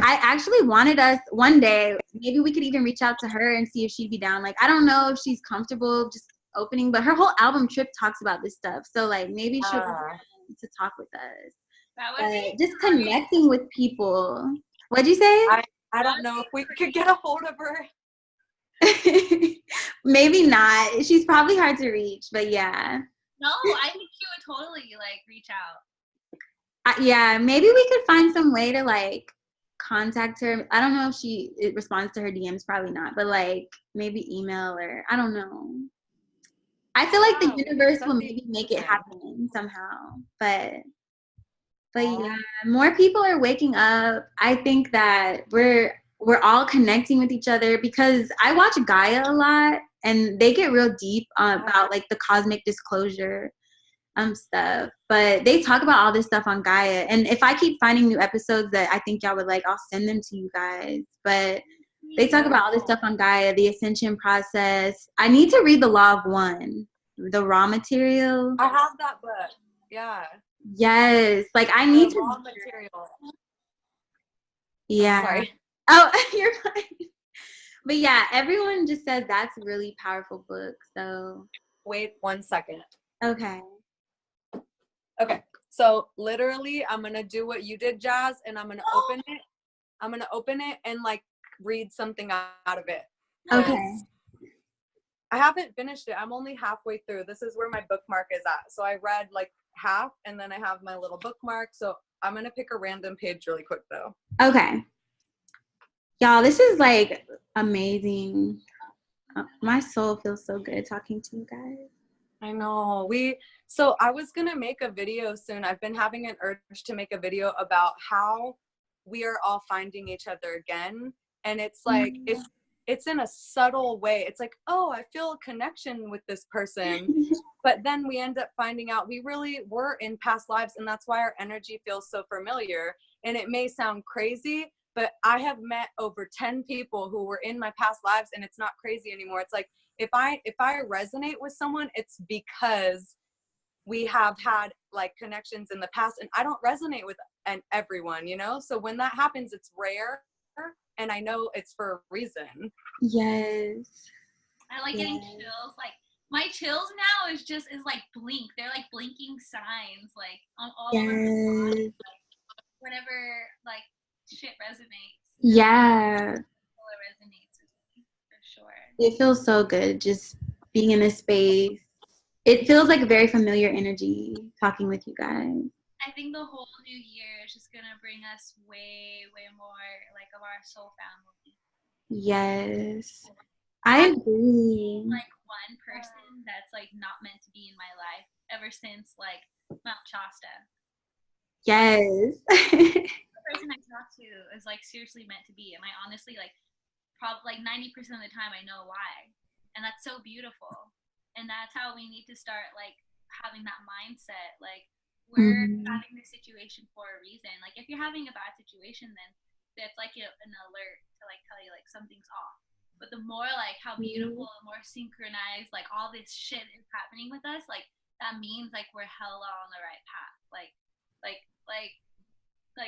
I actually wanted us one day, maybe we could even reach out to her and see if she'd be down. Like, I don't know if she's comfortable just opening, but her whole album Trip talks about this stuff. So like maybe she'll be down to talk with us. That would be just connecting with people. What'd you say? I don't know if we could get a hold of her. Maybe not. She's probably hard to reach, but yeah. No, I think she would totally like reach out. Yeah, maybe we could find some way to like contact her. I don't know if she responds to her DMs, probably not, but like maybe email or I don't know. I feel like the universe will maybe make it happen somehow, but yeah, more people are waking up. I think that we're all connecting with each other because I watch Gaia a lot and they get real deep about like the cosmic disclosure stuff. But they talk about all this stuff on Gaia. And if I keep finding new episodes that I think y'all would like, I'll send them to you guys. But they talk about all this stuff on Gaia, the ascension process. I need to read The Law of One, the raw material. I have that book. Yeah. Yes, like I need the to raw material. Yeah. Sorry. Oh, you're fine. But yeah, everyone just says that's a really powerful book. So wait 1 second. Okay. So literally, I'm gonna do what you did, Jazz, and I'm gonna open it. I'm gonna open it and like read something out of it. Okay. I haven't finished it. I'm only halfway through. This is where my bookmark is at. So I read like half and then I have my little bookmark. So I'm going to pick a random page really quick though. Okay. Y'all, this is like amazing. My soul feels so good talking to you guys. I know. So I was going to make a video soon. I've been having an urge to make a video about how we are all finding each other again. And it's like, it's in a subtle way. It's like, oh, I feel a connection with this person. But then we end up finding out we really were in past lives. And that's why our energy feels so familiar. And it may sound crazy, but I have met over 10 people who were in my past lives and it's not crazy anymore. It's like, if I resonate with someone, it's because we have had like connections in the past and I don't resonate with everyone, you know? So when that happens, it's rare. And I know it's for a reason. Yes. I like getting chills. Like my chills now is like blink. They're like blinking signs, like on all over my body. Like, whenever like shit resonates. Yeah. It resonates with me for sure. It feels so good just being in this space. It feels like a very familiar energy talking with you guys. I think the whole new year is just gonna bring us way, way more like of our soul family. Yes. I agree. Like one person that's like not meant to be in my life ever since like Mount Shasta. Yes. The person I talk to is like seriously meant to be, and I honestly like probably like 90% of the time I know why, and that's so beautiful. And that's how we need to start like having that mindset, like we're having this situation for a reason. Like if you're having a bad situation, then that's like an alert to like tell you like something's off. But the more like how beautiful and more synchronized like all this shit is happening with us, like that means like we're hella on the right path. Like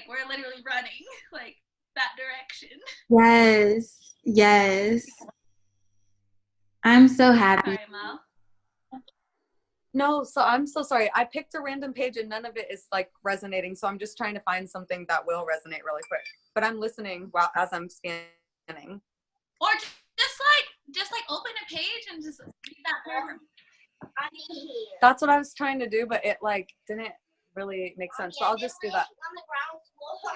we're literally running like that direction. Yes. Yes. I'm so happy. Sorry, Mel. No, so I'm so sorry. I picked a random page and none of it is like resonating. So I'm just trying to find something that will resonate really quick. But I'm listening while as I'm scanning. Or just like open a page and just read that paragraph. That's what I was trying to do, but it like didn't really make sense. So I'll just do that. On the ground floor for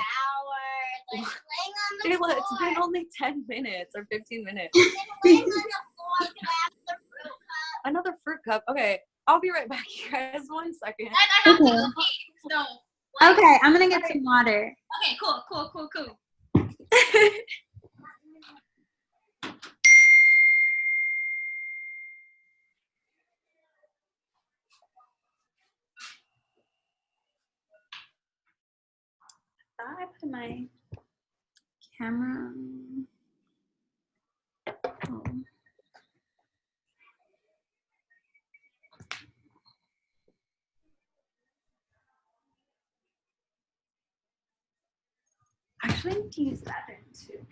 hours, like laying on the Kayla, floor. it's been only 10 minutes or 15 minutes. Laying on the floor to have the fruit cup. Another fruit cup. Okay, I'll be right back, you guys. 1 second. And I have to go pee. So like, Okay, I'm gonna get some water. Okay, cool. Thought I put my camera on. Oh. Actually, I need to use that then too.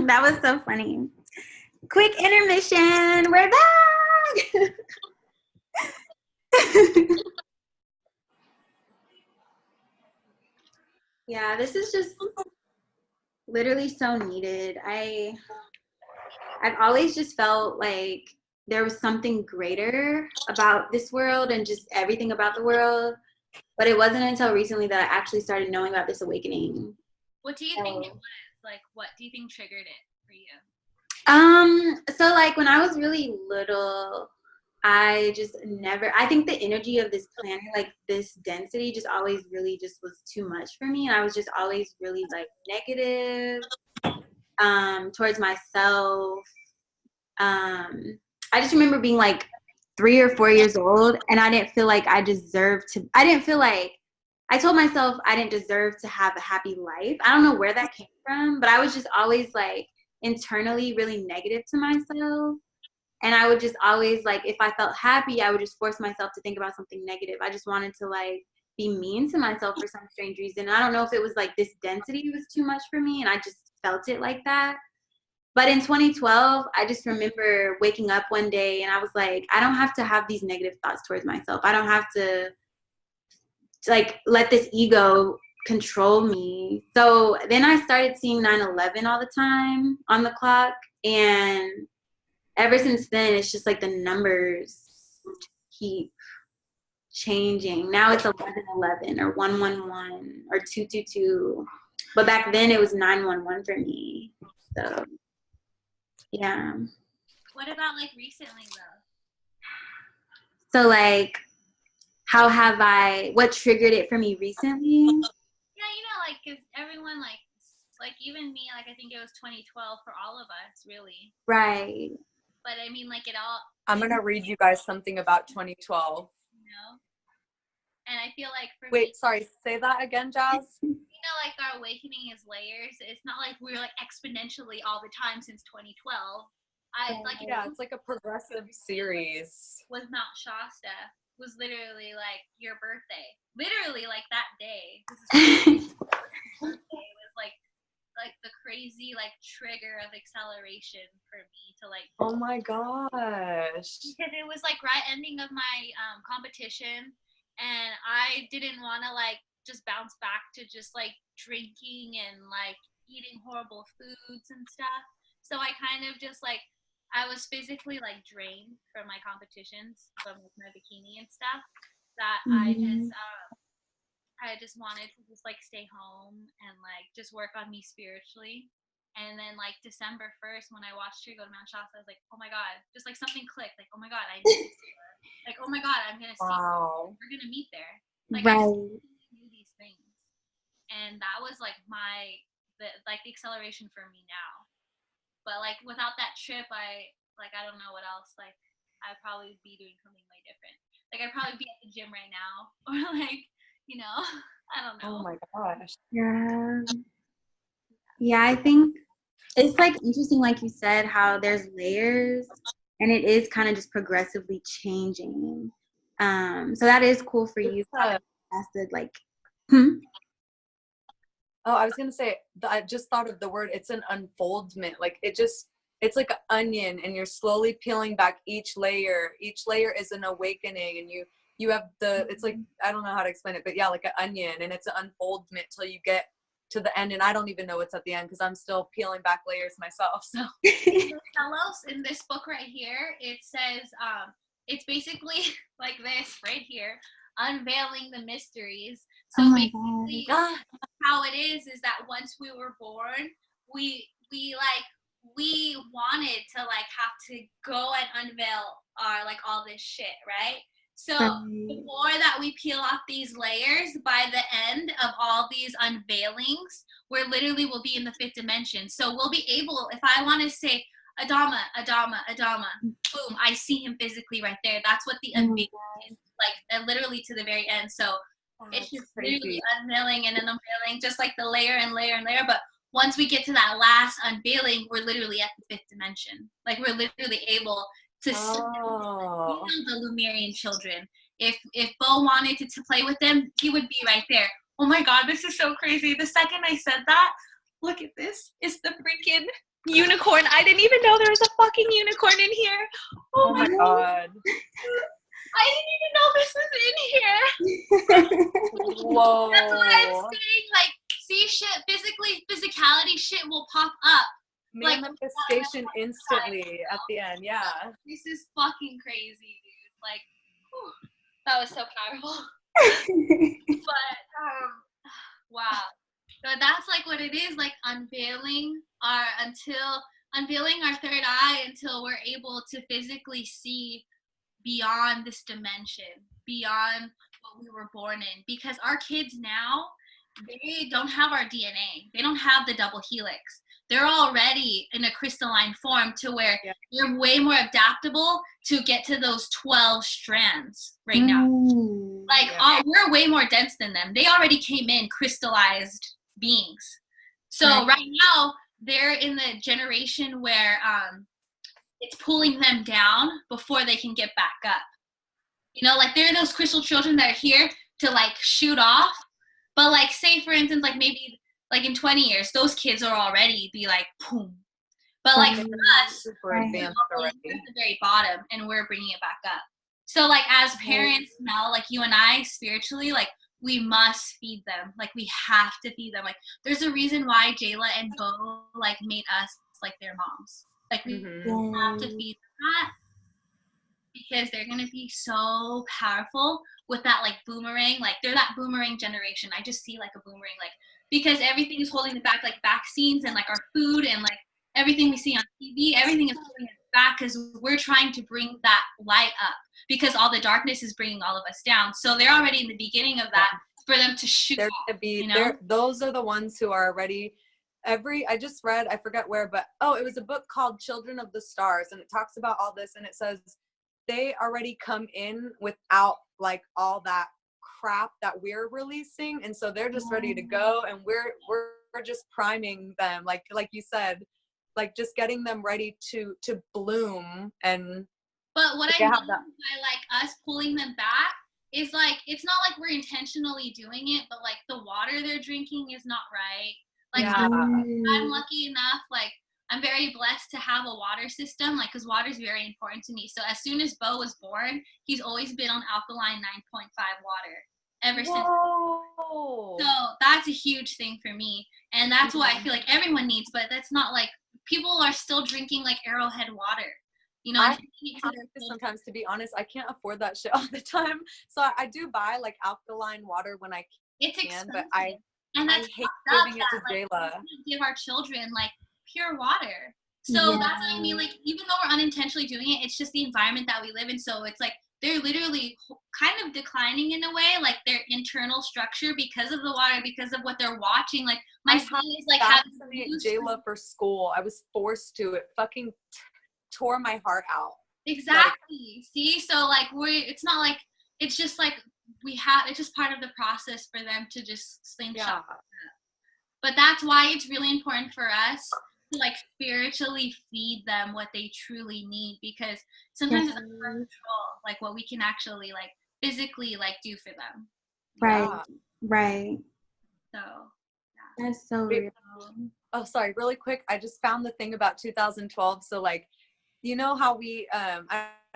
That was so funny. Quick intermission. We're back. Yeah, this is just literally so needed. I've always just felt like there was something greater about this world and just everything about the world. But it wasn't until recently that I actually started knowing about this awakening. What do you think it was? Like, what do you think triggered it for you? So like when I was really little, I think the energy of this planet, like this density just always really just was too much for me. And I was just always really like negative, towards myself. I just remember being like 3 or 4 years old and I didn't feel like I told myself I didn't deserve to have a happy life. I don't know where that came from, but I was just always like internally really negative to myself. And I would just always like, if I felt happy, I would just force myself to think about something negative. I just wanted to like be mean to myself for some strange reason. I don't know if it was like this density was too much for me and I just felt it like that. But in 2012, I just remember waking up one day and I was like, I don't have to have these negative thoughts towards myself. I don't have to like let this ego control me. So then I started seeing 9/11 all the time on the clock. And ever since then, it's just like the numbers keep changing. Now it's 11/11 or 111 or 222. But back then it was 911 for me. So yeah. What about like recently though? So like, what triggered it for me recently? Yeah, you know, like, cause everyone like even me, like I think it was 2012 for all of us, really. Right. But I mean, like it all. I'm gonna read you guys something about 2012. You know. And I feel like for Wait, me, sorry, say that again, Jazz. like our awakening is layers. It's not like we're like exponentially all the time since 2012. Yeah, it's like a progressive series. Was Mount Shasta was literally like your birthday. Literally like that day. Birthday was like the crazy like trigger of acceleration for me to like. Oh my gosh. Because it was like right ending of my competition, and I didn't want to like just bounce back to just like drinking and like eating horrible foods and stuff. So I kind of just like I was physically like drained from my competitions from like, my bikini and stuff that I just wanted to just like stay home and like just work on me spiritually. And then like December 1st, when I watched her go to Mount Shasta, I was like, oh my God, just like something clicked. Like, oh my God, I need to see her. Like, oh my God, I'm going to see her. We're going to meet there. Like, I just knew these things. And that was like the acceleration for me now. But like without that trip, I don't know what else. Like, I'd probably be doing something way different. Like, I'd probably be at the gym right now. Or like, I don't know. Oh my gosh. Yeah. Yeah, I think it's like interesting, like you said, how there's layers and it is kind of just progressively changing. So that is cool for you. Like, Oh, I was gonna say, I just thought of the word. It's an unfoldment. Like it's like an onion, and you're slowly peeling back each layer. Each layer is an awakening, and you have it's like, I don't know how to explain it, but yeah, like an onion, and it's an unfoldment till you get to the end. And I don't even know what's at the end because I'm still peeling back layers myself. So Telos in this book right here, it says it's basically like this right here, unveiling the mysteries. So basically how it is that once we were born, we wanted to like have to go and unveil our like all this shit, right? So the more that we peel off these layers, by the end of all these unveilings, we're literally will be in the 5th dimension. So we'll be able, if I want to say Adama, boom, I see him physically right there. That's what the unveiling is, like, and literally to the very end. So it's just literally unveiling and then unveiling, just like the layer and layer and layer. But once we get to that last unveiling, we're literally at the 5th dimension. Like, we're literally able to see the Lumerian children. If Bo wanted to play with them, he would be right there. Oh my God, this is so crazy. The second I said that, look at this. It's the freaking unicorn. I didn't even know there was a fucking unicorn in here. Oh my God. I didn't even know this was in here. Whoa. That's what I'm saying. Like, see, shit, physicality shit will pop up. Manifestation like, instantly at the end, yeah. This is fucking crazy, dude. Like, whew, that was so powerful. But, wow. So that's like what it is, like unveiling our third eye until we're able to physically see beyond this dimension, beyond what we were born in. Because our kids now, they don't have our DNA. They don't have the double helix. They're already in a crystalline form to where they're way more adaptable to get to those 12 strands right now. Like, we're way more dense than them. They already came in crystallized beings. So right now, they're in the generation where it's pulling them down before they can get back up. You know, like, there are those crystal children that are here to, like, shoot off. But, like, say, for instance, like, maybe, like, in 20 years, those kids are already be, like, boom. But, like, for us, we're at the very bottom, and we're bringing it back up. So, like, as parents, Mel, like, you and I, spiritually, like, we must feed them. Like, we have to feed them. Like, there's a reason why Jayla and Bo, like, made us, like, their moms. Like, we have to feed them that. Because they're going to be so powerful with that, like, boomerang. Like, they're that boomerang generation. I just see, like, a boomerang. Like, because everything is holding it back, like, vaccines and, like, our food and, like, everything we see on TV, everything is holding it back because we're trying to bring that light up because all the darkness is bringing all of us down. So they're already in the beginning of that for them to shoot. They're going to be, those are the ones who are already I just read, I forget where, but, it was a book called Children of the Stars, and it talks about all this, and it says, they already come in without, like, all that crap that we're releasing, and so they're just ready to go, and we're just priming them, like you said, like just getting them ready to bloom. And But what I have mean that. by like us pulling them back is like, it's not like we're intentionally doing it, but like the water they're drinking is not right. Like Yeah. I'm lucky enough, like I'm very blessed to have a water system, like because water is very important to me. So as soon as Bo was born, he's always been on alkaline 9.5 water ever since. So that's a huge thing for me, and that's what I feel like everyone needs. But that's not like, people are still drinking like Arrowhead water. You know, I sometimes, to be honest, I can't afford that shit all the time. So I do buy like alkaline water when I can. It's expensive. But I that's hate giving it to like, Jayla. we give our children like pure water. So that's what I mean. Like, even though we're unintentionally doing it, it's just the environment that we live in. So it's like they're literally kind of declining in a way, like their internal structure, because of the water, because of what they're watching. Like my son is like having Jayla for school. I was forced to. It fucking tore my heart out. Exactly. Like, see, so like it's not like, it's just like it's just part of the process for them to just slingshot. But that's why it's really important for us to like spiritually feed them what they truly need, because sometimes it's under control, like what we can actually like physically like do for them. Right. So that's so real. Oh, sorry, really quick, I just found the thing about 2012. So like, you know how we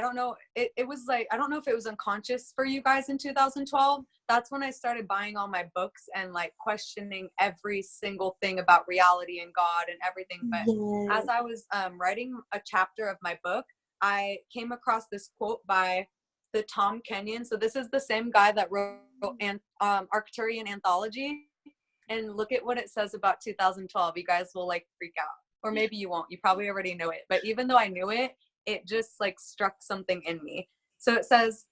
I don't know, it was like, I don't know if it was unconscious for you guys in 2012. That's when I started buying all my books and like questioning every single thing about reality and God and everything. But as I was writing a chapter of my book, I came across this quote by the Tom Kenyon. So this is the same guy that wrote Arcturian Anthology. And look at what it says about 2012. You guys will like freak out. Or maybe you won't. You probably already know it. But even though I knew it, it just like struck something in me. So it says,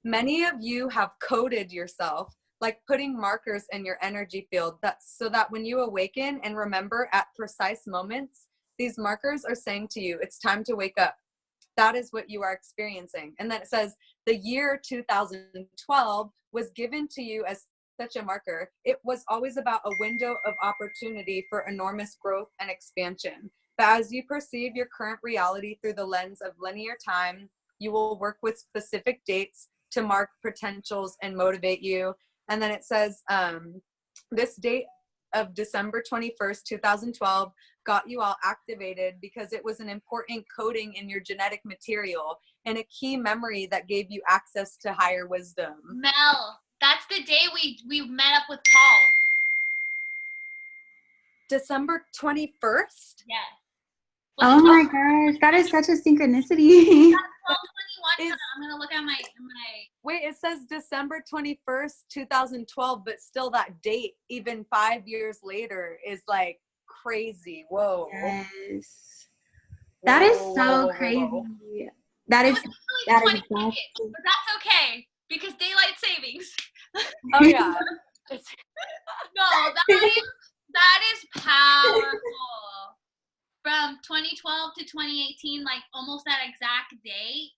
many of you have coded yourself, like putting markers in your energy field, so that when you awaken and remember at precise moments, these markers are saying to you, it's time to wake up. That is what you are experiencing. And then it says, the year 2012 was given to you as such a marker. It was always about a window of opportunity for enormous growth and expansion. But as you perceive your current reality through the lens of linear time, you will work with specific dates to mark potentials and motivate you. And then it says, this date of December 21st, 2012 got you all activated because it was an important coding in your genetic material and a key memory that gave you access to higher wisdom. Mel, that's the day we met up with Paul. December 21st? Yes. Oh my gosh, that is such a synchronicity. I'm gonna look at my. Wait, it says December 21st, 2012, but still that date, even 5 years later, is like crazy. Whoa. Yes. That is so crazy. That is exactly. But that's okay because daylight savings. Oh yeah. No, that is powerful. From 2012 to 2018, like almost that exact date,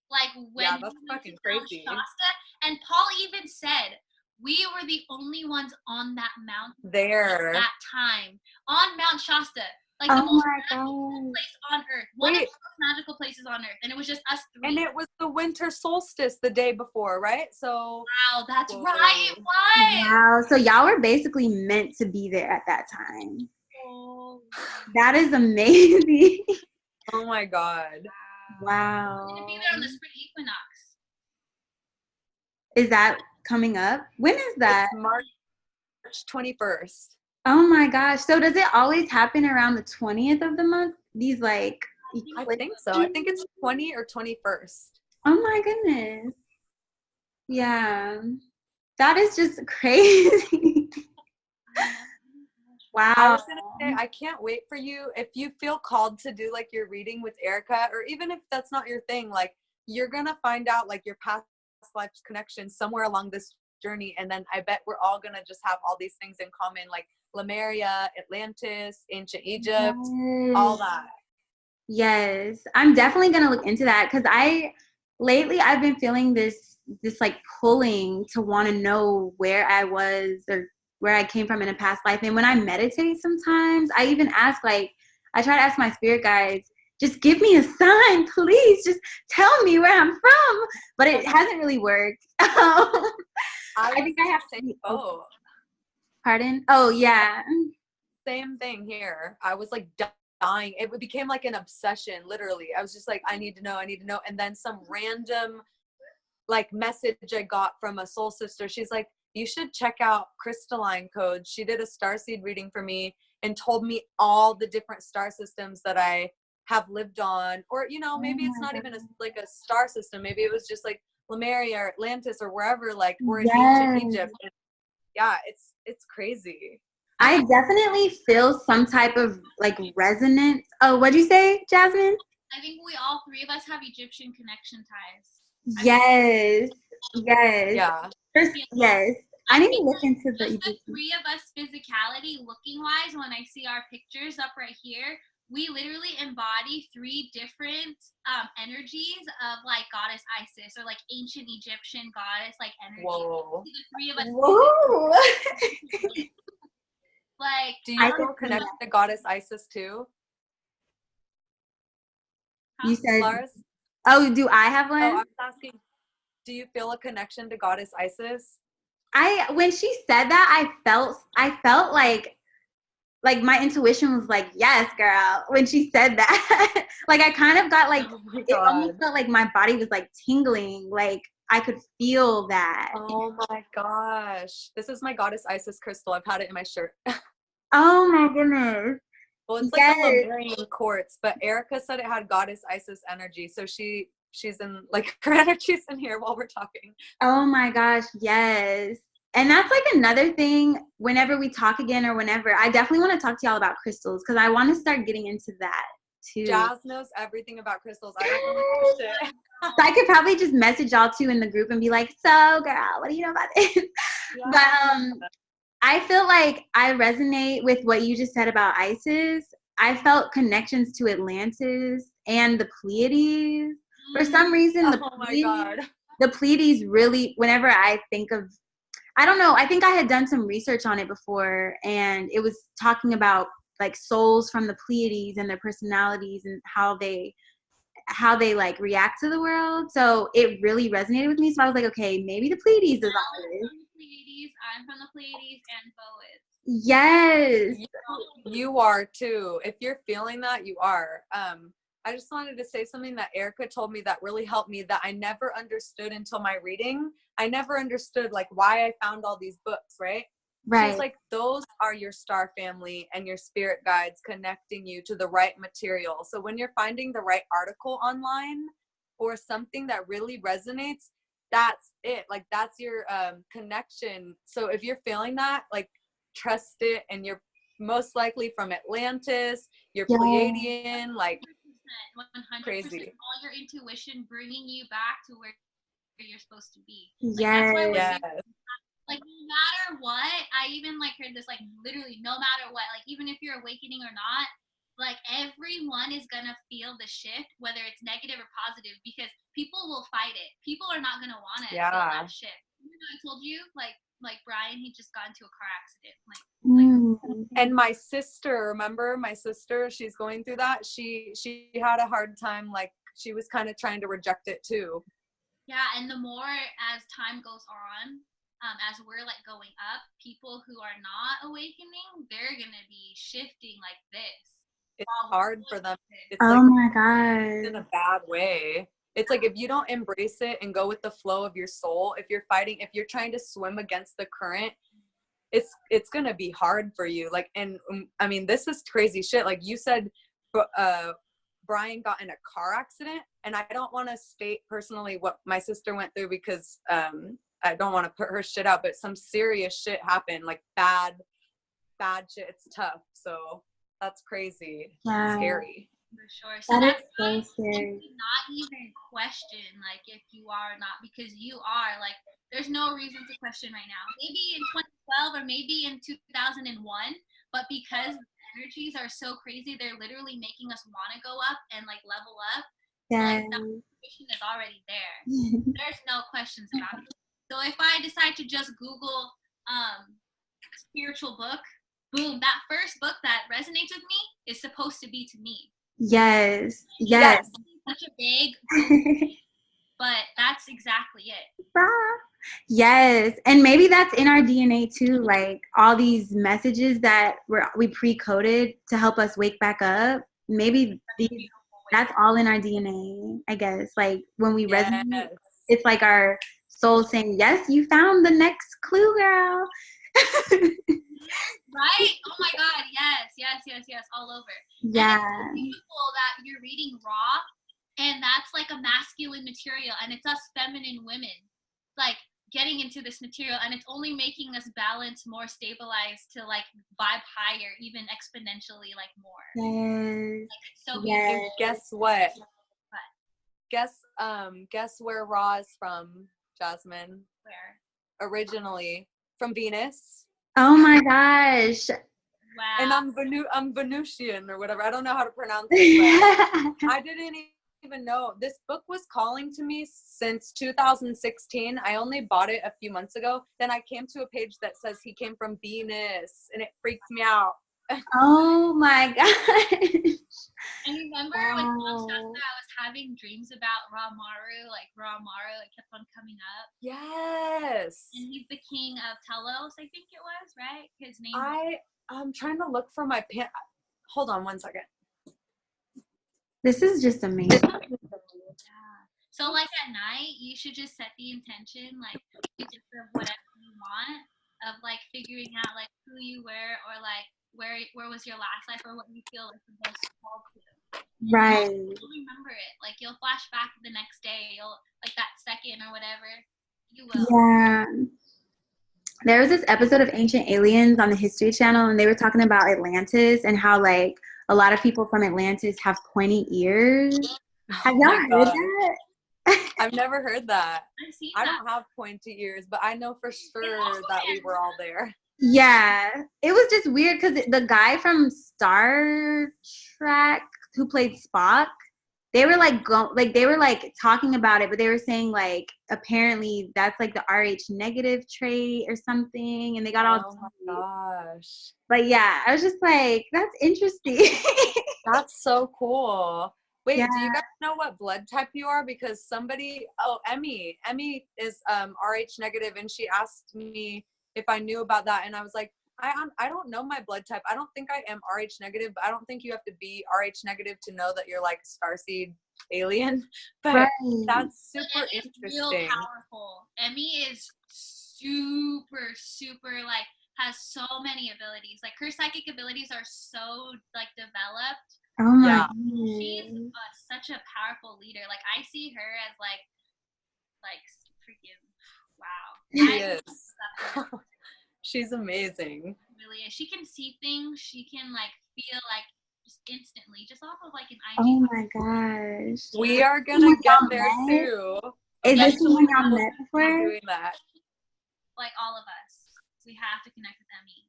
like when that's fucking crazy. Shasta, and Paul even said we were the only ones on that mountain there at that time, on Mount Shasta, like the most magical place on earth, one of the most magical places on earth, and it was just us three. And it was the winter solstice the day before, right? So wow, that's right, it was. Wow, so y'all were basically meant to be there at that time. That is amazing. Oh my god. Wow. I'm gonna be there on the spring equinox. Is that coming up? When is that? It's March 21st. Oh my gosh. So does it always happen around the 20th of the month? These like I think so. I think it's 20 or 21st. Oh my goodness. Yeah. That is just crazy. Wow. I was gonna say, I can't wait for you. If you feel called to do like your reading with Erica, or even if that's not your thing, like you're gonna find out like your past life connection somewhere along this journey. And then I bet we're all gonna just have all these things in common, like Lemuria, Atlantis, ancient Egypt, all that. Yes. I'm definitely gonna look into that because lately I've been feeling this this like pulling to want to know where I was or where I came from in a past life. And when I meditate sometimes, I even ask, like, I try to ask my spirit guides, just give me a sign, please. Just tell me where I'm from. But it hasn't really worked. I think I have to. Oh, pardon? Oh, yeah. Same thing here. I was like dying. It became like an obsession, literally. I was just like, I need to know. And then some random like message I got from a soul sister. She's like, you should check out crystalline codes. She did a starseed reading for me and told me all the different star systems that I have lived on. Or, you know, maybe it's not even like a star system. Maybe it was just like Lemuria or Atlantis or wherever, like we're in ancient Egypt. And yeah, it's crazy. I definitely feel some type of like resonance. Oh, what'd you say, Jasmine? I think we all three of us have Egyptian connection ties. Yes. Yes. Yeah. Yes. I need to look into the Egyptian. Egyptian. The three of us physicality looking wise, when I see our pictures up right here, we literally embody three different energies of like goddess Isis or like ancient Egyptian goddess like energy. Whoa. The three of us. Whoa. Like, do you feel connected to goddess Isis too? You said, Lars? oh, do I have one? Oh, I was asking, do you feel a connection to goddess Isis? When she said that, I felt like my intuition was like, yes, girl, when she said that. Like I kind of got like, it almost felt like my body was like tingling, like I could feel that. Oh my gosh. This is my goddess Isis crystal. I've had it in my shirt. Oh my goodness. Well, it's like a Lemurian quartz, but Erica said it had goddess Isis energy. So she's in like her energy's in here while we're talking. Oh my gosh, yes. And that's like another thing whenever we talk again or whenever, I definitely want to talk to y'all about crystals because I want to start getting into that too. Jazz knows everything about crystals. I don't know shit. So I could probably just message y'all too in the group and be like, so girl, what do you know about this? Yeah. But I feel like I resonate with what you just said about Isis. I felt connections to Atlantis and the Pleiades. For some reason, the Pleiades really, whenever I think of, I don't know, I think I had done some research on it before, and it was talking about like souls from the Pleiades and their personalities and how they like react to the world. So it really resonated with me. So I was like, okay, maybe the Pleiades is on this. I'm from the Pleiades and Bo is. Yes. You are too. If you're feeling that, you are. I just wanted to say something that Erica told me that really helped me that I never understood until my reading. I never understood like why I found all these books, right? Right. She's like, those are your star family and your spirit guides connecting you to the right material. So when you're finding the right article online or something that really resonates, that's it. Like that's your connection. So if you're feeling that, like trust it, and you're most likely from Atlantis, you're Pleiadian, like 100%, crazy. All your intuition bringing you back to where you're supposed to be. Like, that's why like no matter what, I even like heard this, like literally no matter what, like even if you're awakening or not, like everyone is gonna feel the shift, whether it's negative or positive, because people will fight it. People are not gonna want to feel that shift. You know, I told you, like Brian, he just got into a car accident. And my sister, remember my sister? She's going through that. She had a hard time. Like she was kind of trying to reject it too. Yeah, and the more as time goes on, as we're like going up, people who are not awakening, they're gonna be shifting like this. It's hard for them. It's my God. In a bad way. It's like if you don't embrace it and go with the flow of your soul, if you're trying to swim against the current, it's gonna be hard for you. Like, and I mean, this is crazy shit. Like you said, Brian got in a car accident, and I don't want to state personally what my sister went through because I don't want to put her shit out, but some serious shit happened, like bad shit. It's tough. So that's crazy. Yeah. Scary. For sure. So that's why so scary. Not even question like if you are or not, because you are. Like there's no reason to question right now. Maybe in 2012 or maybe in 2001, but because the energies are so crazy, they're literally making us want to go up and like level up. Yeah. Like the information is already there. There's no questions about it. So if I decide to just Google spiritual book, boom, that first book that resonates with me is supposed to be to me. Yes. Yes. Such a big, but that's exactly it. Yes. And maybe that's in our DNA too. Like all these messages that we pre-coded to help us wake back up. Maybe that's all in our DNA, I guess. Like when we resonate, it's like our soul saying, yes, you found the next clue, girl. Right? Oh my God. Yes. All over. Yeah. And it's beautiful that you're reading raw, and that's like a masculine material, and it's us feminine women like getting into this material, and it's only making us balance, more stabilized, to like vibe higher, even exponentially, like more. Yes. Like, it's so yes. And guess what? Guess where Raw is from, Jasmine? Where? Originally from Venus. Oh my gosh. Wow. And I'm Venusian or whatever. I don't know how to pronounce it, but I didn't even know. This book was calling to me since 2016. I only bought it a few months ago. Then I came to a page that says he came from Venus, and it freaked me out. Oh my gosh. And remember with Shasta, I was having dreams about Ra-Maru, like Ra-Maru, it kept on coming up. Yes. And he's the king of Telos, I think it was, right? His name. I'm trying to look for my pen. Hold on 1 second. This is just amazing. Yeah. So like at night, you should just set the intention, like just of whatever you want, of like figuring out like who you were, or like where was your last life, or what you feel like the most called to. Right. You'll remember it. Like you'll flash back the next day. You'll like that second or whatever. You will. Yeah. There was this episode of Ancient Aliens on the History Channel, and they were talking about Atlantis and how like a lot of people from Atlantis have pointy ears. Have y'all heard that? I've never heard that. I've seen I that. don't have pointy ears, but I know for sure that we were all there. Yeah, it was just weird because the guy from Star Trek who played Spock, they were like they were like talking about it, but they were saying like apparently that's like the Rh negative trait or something, and they got all. Oh my gosh! But yeah, I was just like, that's interesting. That's so cool. Wait, Yeah. do you guys know what blood type you are? Because Emmy is Rh negative, and she asked me if I knew about that, and I was like, I don't know my blood type. I don't think I am Rh negative, but I don't think you have to be Rh negative to know that you're like Starseed alien. But right. that's super Emmy's interesting. Real powerful. Emmy is super like has so many abilities. Like her psychic abilities are so like developed. Oh my Yeah. She's such a powerful leader. Like I see her as like freaking wow. She is. She's amazing. Really is. She can see things. She can like feel like just instantly, just off of like an IG. Oh my gosh. We are gonna get there too. Is this Eventually someone y'all we'll met be before? doing that. Like all of us, we have to connect with Emmy.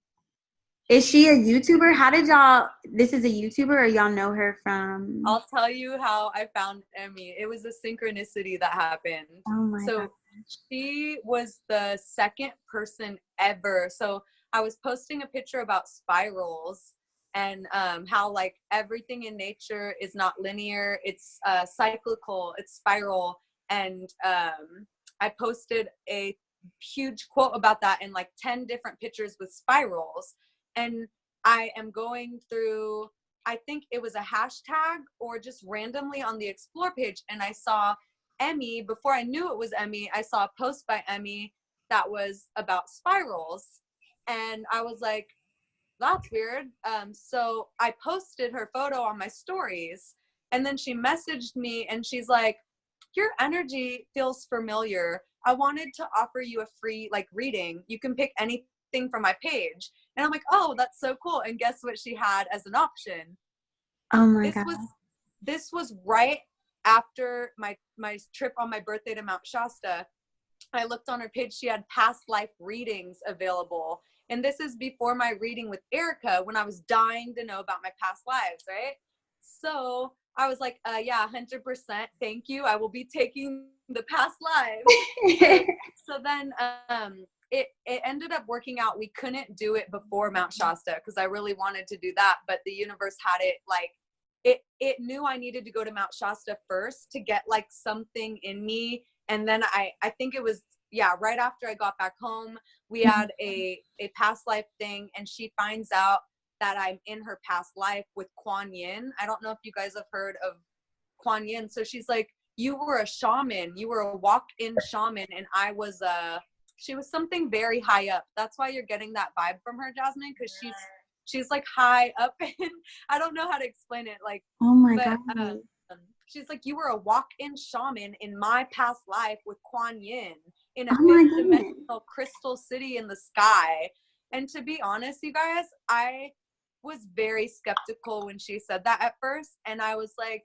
Is she a YouTuber? How did y'all? This is a YouTuber, or y'all know her from? I'll tell you how I found Emmy. It was a synchronicity that happened. Oh my gosh. She was the second person ever. So I was posting a picture about spirals and how like everything in nature is not linear. It's cyclical. It's spiral. And I posted a huge quote about that in like 10 different pictures with spirals. And I am going through, I think it was a hashtag or just randomly on the explore page, and I saw Emmy. Before I knew it was Emmy, I saw a post by Emmy that was about spirals, and I was like, that's weird. So I posted her photo on my stories, and then she messaged me and she's like, your energy feels familiar. I wanted to offer you a free like reading. You can pick anything from my page. And I'm like, oh, that's so cool. And guess what she had as an option? Oh my god. This was right after my trip on my birthday to Mount Shasta. I looked on her page. She had past life readings available. And this is before my reading with Erica when I was dying to know about my past lives, right? So I was like, yeah, 100%. Thank you. I will be taking the past lives. So then it ended up working out. We couldn't do it before Mount Shasta because I really wanted to do that. But the universe had it like, it knew I needed to go to Mount Shasta first to get like something in me. And then I think it was, yeah, right after I got back home, we had a past life thing, and she finds out that I'm in her past life with Kuan Yin. I don't know if you guys have heard of Kuan Yin. So she's like, you were a shaman, you were a walk-in shaman, and she was something very high up. That's why you're getting that vibe from her, Jasmin, because she's like high up, and I don't know how to explain it. Like, oh my but, God. she's like, you were a walk-in shaman in my past life with Kuan Yin in a Oh my fifth goodness. dimensional crystal city in the sky. And to be honest, you guys, I was very skeptical when she said that at first. And I was like,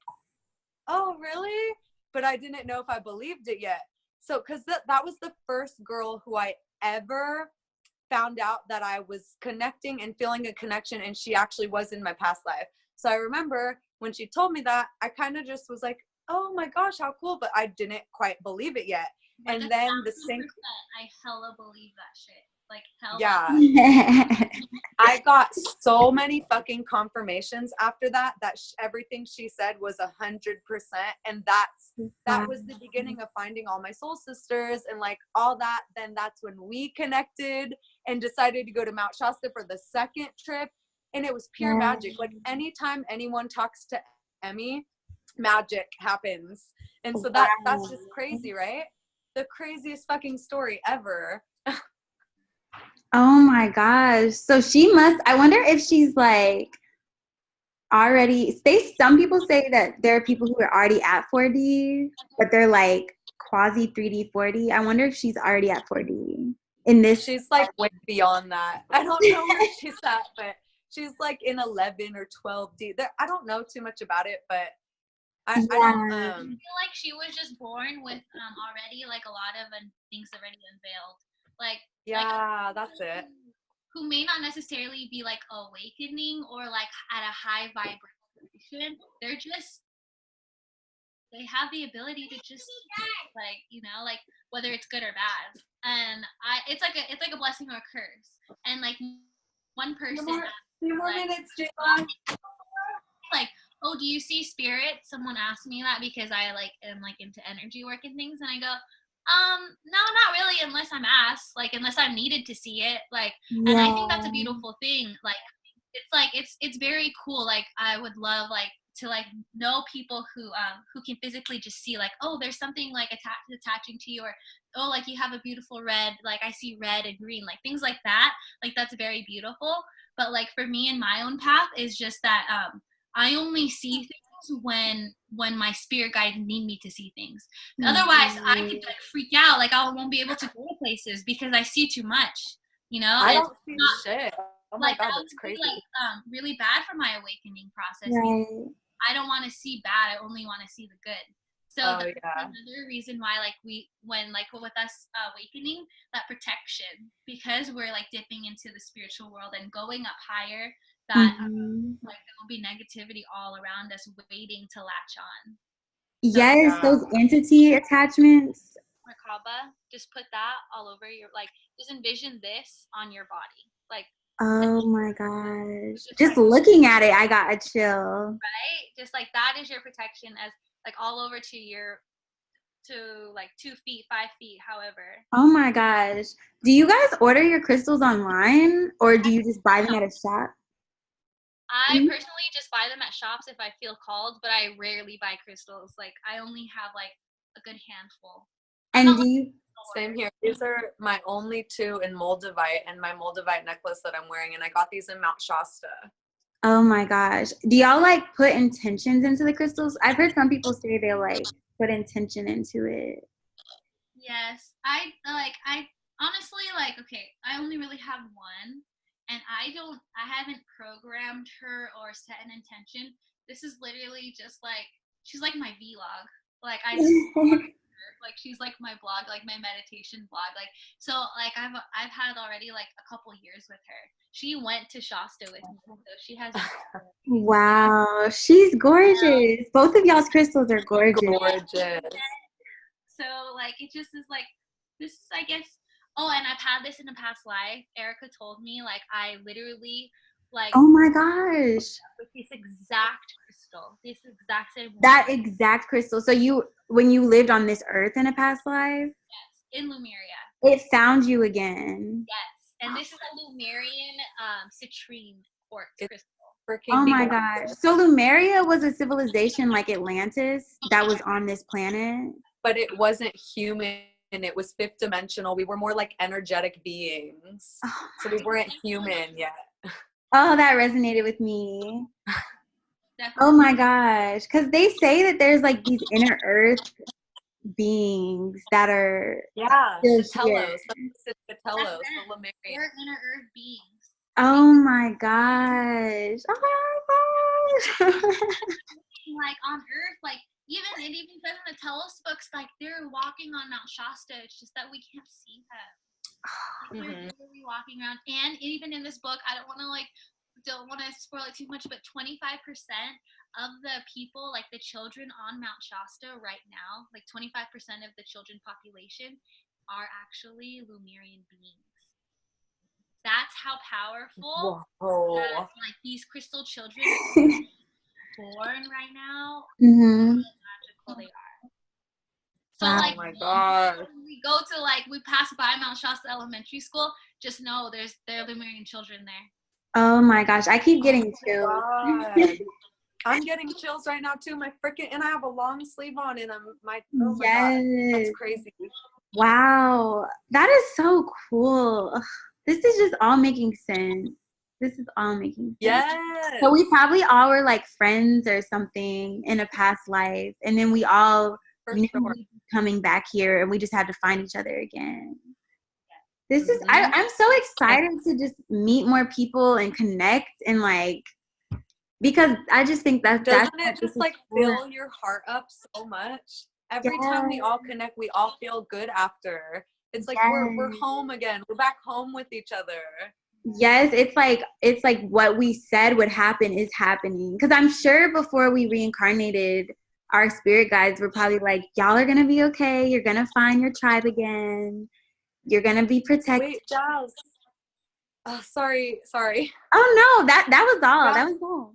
oh, really? But I didn't know if I believed it yet. So, because that was the first girl who I ever found out that I was connecting and feeling a connection, and she actually was in my past life. So I remember when she told me that, I kind of just was like, oh my gosh, how cool. But I didn't quite believe it yet. But And then the sync. I hella believe that shit. Like hella. Yeah. I got so many fucking confirmations after that everything she said was 100%, and that was the beginning of finding all my soul sisters and like all that. Then that's when we connected and decided to go to Mount Shasta for the second trip, and it was pure magic. Like anytime anyone talks to Emmy, magic happens, and so that's just crazy, right? The craziest fucking story ever. Oh my gosh. So I wonder if she's like already, some people say that there are people who are already at 4D, but they're like quasi 3D 4D. I wonder if she's already at 4D in this. She's like way beyond that. I don't know where she's at, but she's like in 11 or 12D. I don't know too much about it, but I don't. I feel like she was just born with already like a lot of things already unveiled. Like yeah, that's it. Who may not necessarily be like awakening or like at a high vibration. They have the ability to just like, you know, like whether it's good or bad. And it's like a blessing or a curse. And like one person Few more minutes, Jayla. Like, oh, do you see spirit? Someone asked me that because I like am like into energy work and things, and I go, no, not really, unless I'm asked, like unless I'm needed to see it, like, and I think that's a beautiful thing. Like, it's very cool. Like, I would love like to like know people who can physically just see like, oh, there's something like attaching to you, or oh, like you have a beautiful red, like I see red and green, like things like that. Like that's very beautiful. But like for me in my own path is just that I only see things when my spirit guides need me to see things. Otherwise, I could like freak out. Like I won't be able to go places because I see too much. You know, I don't see shit. Oh my God, that's crazy. Like really bad for my awakening process. Right. I don't want to see bad. I only want to see the good. So that's another reason why, like with us awakening, that protection, because we're like dipping into the spiritual world and going up higher, that like there will be negativity all around us waiting to latch on. Yes, those entity attachments. Merkaba, just put that all over your, like, just envision this on your body. Like, oh my gosh. Just looking at it, I got a chill. Right? Just like that is your protection, as like all over to like 2 feet, 5 feet, however. Oh my gosh. Do you guys order your crystals online, or do you just buy them at a shop? I personally just buy them at shops if I feel called, but I rarely buy crystals. Like I only have like a good handful. And do you? Same here. These are my only 2 in Moldavite, and my Moldavite necklace that I'm wearing, and I got these in Mount Shasta. Oh my gosh. Do y'all like put intentions into the crystals? I've heard some people say they like put intention into it. Yes. I honestly, like, okay, I only really have one, and I haven't programmed her or set an intention. This is literally just like, she's like my vlog. Like I just Like she's like my blog, like my meditation blog. Like so, like I've had already like a couple years with her. She went to Shasta with me, so she has. Wow, she's gorgeous. Both of y'all's crystals are gorgeous. Gorgeous. So like it just is like this is I guess. Oh, and I've had this in a past life. Erica told me like I literally like. Oh my gosh. With this exact crystal, this exact same one. That exact crystal. So when you lived on this earth in a past life? Yes, in Lumeria. It found you again. Yes, and this is a Lumerian citrine quartz crystal. Oh my gosh. So Lumeria was a civilization like Atlantis that was on this planet? But it wasn't human. It was fifth dimensional. We were more like energetic beings. Oh so we weren't human yet. Oh, that resonated with me. Definitely. Oh my gosh. Because they say that there's like these inner earth beings that are still here. The Lemurian. We're inner earth beings. Oh my gosh. Oh my gosh. Like on earth, like it even says in the Telos books, like they're walking on Mount Shasta. It's just that we can't see them. Like, they're literally walking around. And even in this book, I don't want to spoil it too much, but 25% of the people, like the children on Mount Shasta right now, like 25% of the children population are actually Lumerian beings. That's how powerful that, like these crystal children born right now, magical they are. So like, oh my god, when we go to like we pass by Mount Shasta Elementary School, just know there are Lumerian children there. Oh my gosh, I keep getting chills. I'm getting chills right now too. And I have a long sleeve on, and my god, that's crazy. Wow, that is so cool. This is just all making sense. Yes. So we probably all were like friends or something in a past life, and then we all knew we were coming back here, and we just had to find each other again. This is I'm so excited to just meet more people and connect and like, because I just think that's it just like fill your heart up so much. Every time we all connect, we all feel good after. It's like we're home again. We're back home with each other. Yes, it's like what we said would happen is happening. Because I'm sure before we reincarnated, our spirit guides were probably like, y'all are gonna be okay. You're gonna find your tribe again. You're gonna be protected. Wait, Jazz. Oh, sorry. Oh no, that was all. Jazz. That was all.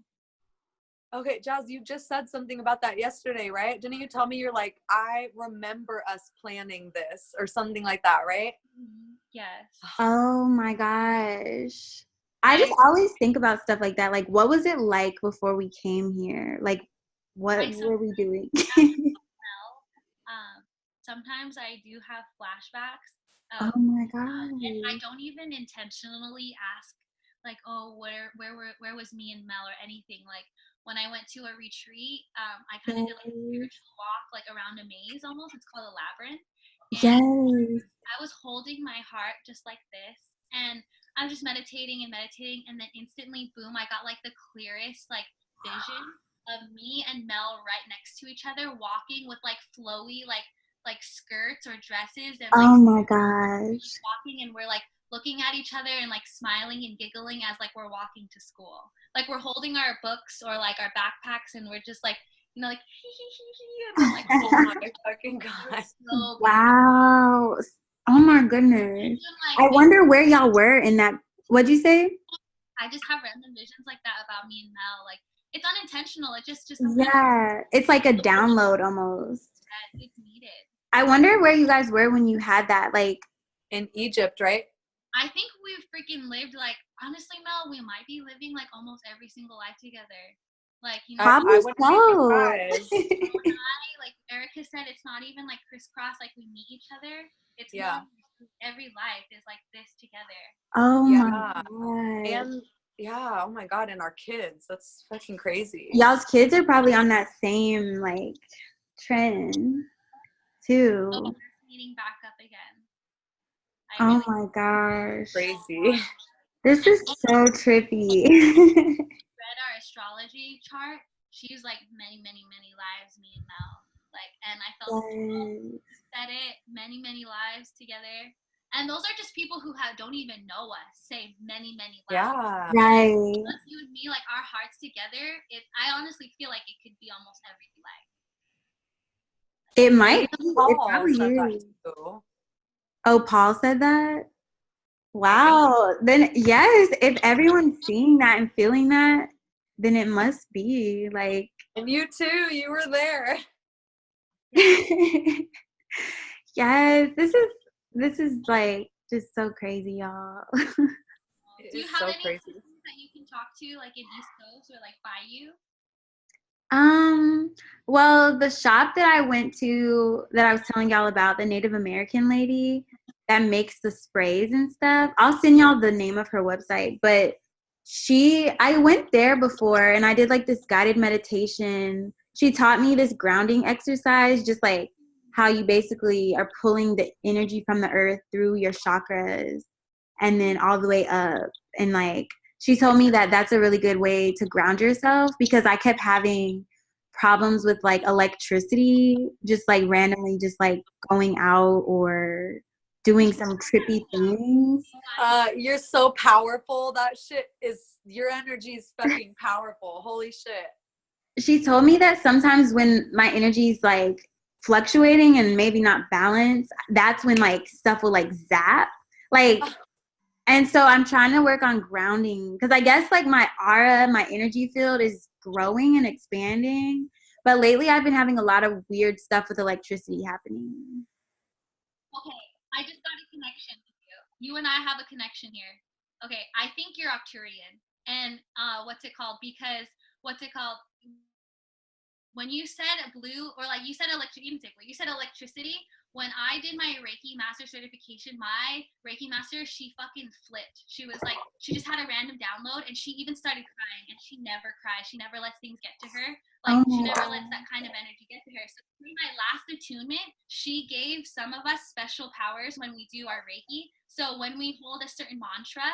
Okay, Jazz, you just said something about that yesterday, right? Didn't you tell me you're like, I remember us planning this or something like that, right? Yes. Oh my gosh. I just always think about stuff like that. Like, what was it like before we came here? Like, what were we doing? Sometimes I do have flashbacks. Oh my god. And I don't even intentionally ask, like, oh, where was me and Mel or anything. Like, when I went to a retreat, I kind of did like a spiritual walk, like around a maze almost. It's called a labyrinth. And I was holding my heart just like this, and I was just meditating, and then instantly, boom, I got like the clearest like vision of me and Mel right next to each other, walking with like flowy like skirts or dresses, and like oh my gosh, walking, and we're like looking at each other and like smiling and giggling as like we're walking to school, like we're holding our books or like our backpacks, and we're just like, you know, like and we're like, oh my fucking god. So wow. Oh my goodness. I wonder where y'all were in that. What'd you say? I just have random visions like that about me and Mel. Like, it's unintentional. It just yeah, it's like a download almost. It's needed. I wonder where you guys were when you had that, like in Egypt, right? I think we've freaking lived, like, honestly, Mel, we might be living like almost every single life together. Like, you know, probably so. Like Erica said, it's not even like crisscross, like we meet each other. It's every life is like this together. Oh my god. And oh my god, and our kids. That's fucking crazy. Y'all's kids are probably on that same like trend too. So we're meeting back up again. Oh my gosh. Crazy. This is so trippy. Read our astrology chart. She's like many lives, me and Mel. Like, and I felt said it, many, many lives together. And those are just people who don't even know us, say many, many lives. Yeah. Right. Us, you and me, like our hearts together, I honestly feel like it could be almost every life. It might Even be. It Paul probably said that is. too. Oh, Paul said that? Wow. Then yes, if everyone's seeing that and feeling that, then it must be like And you too, you were there. yes, this is like just so crazy, y'all. It Do you is have so any crazy. people that you can talk to, like in East Coast or like by you? Well, the shop that I went to that I was telling y'all about, the Native American lady that makes the sprays and stuff, I'll send y'all the name of her website. But I went there before and I did like this guided meditation. She taught me this grounding exercise, just like how you basically are pulling the energy from the earth through your chakras and then all the way up. And like, she told me that that's a really good way to ground yourself because I kept having problems with like electricity, just like randomly just like going out or doing some trippy things. You're so powerful. That shit is, your energy is fucking powerful. Holy shit. She told me that sometimes when my energy is like fluctuating and maybe not balanced, that's when like stuff will like zap. Like, and so I'm trying to work on grounding because I guess like my aura, my energy field is growing and expanding. But lately I've been having a lot of weird stuff with electricity happening. Okay, I just got a connection with you. You and I have a connection here. Okay, I think you're Arcturian. And what's it called? Because when you said blue, or like you said you said electricity. When I did my Reiki master certification, my Reiki master, she fucking flipped. She was like, she just had a random download and she even started crying, and she never cries. She never lets things get to her. Like, she never lets that kind of energy get to her. So during my last attunement, she gave some of us special powers when we do our Reiki. So when we hold a certain mantra,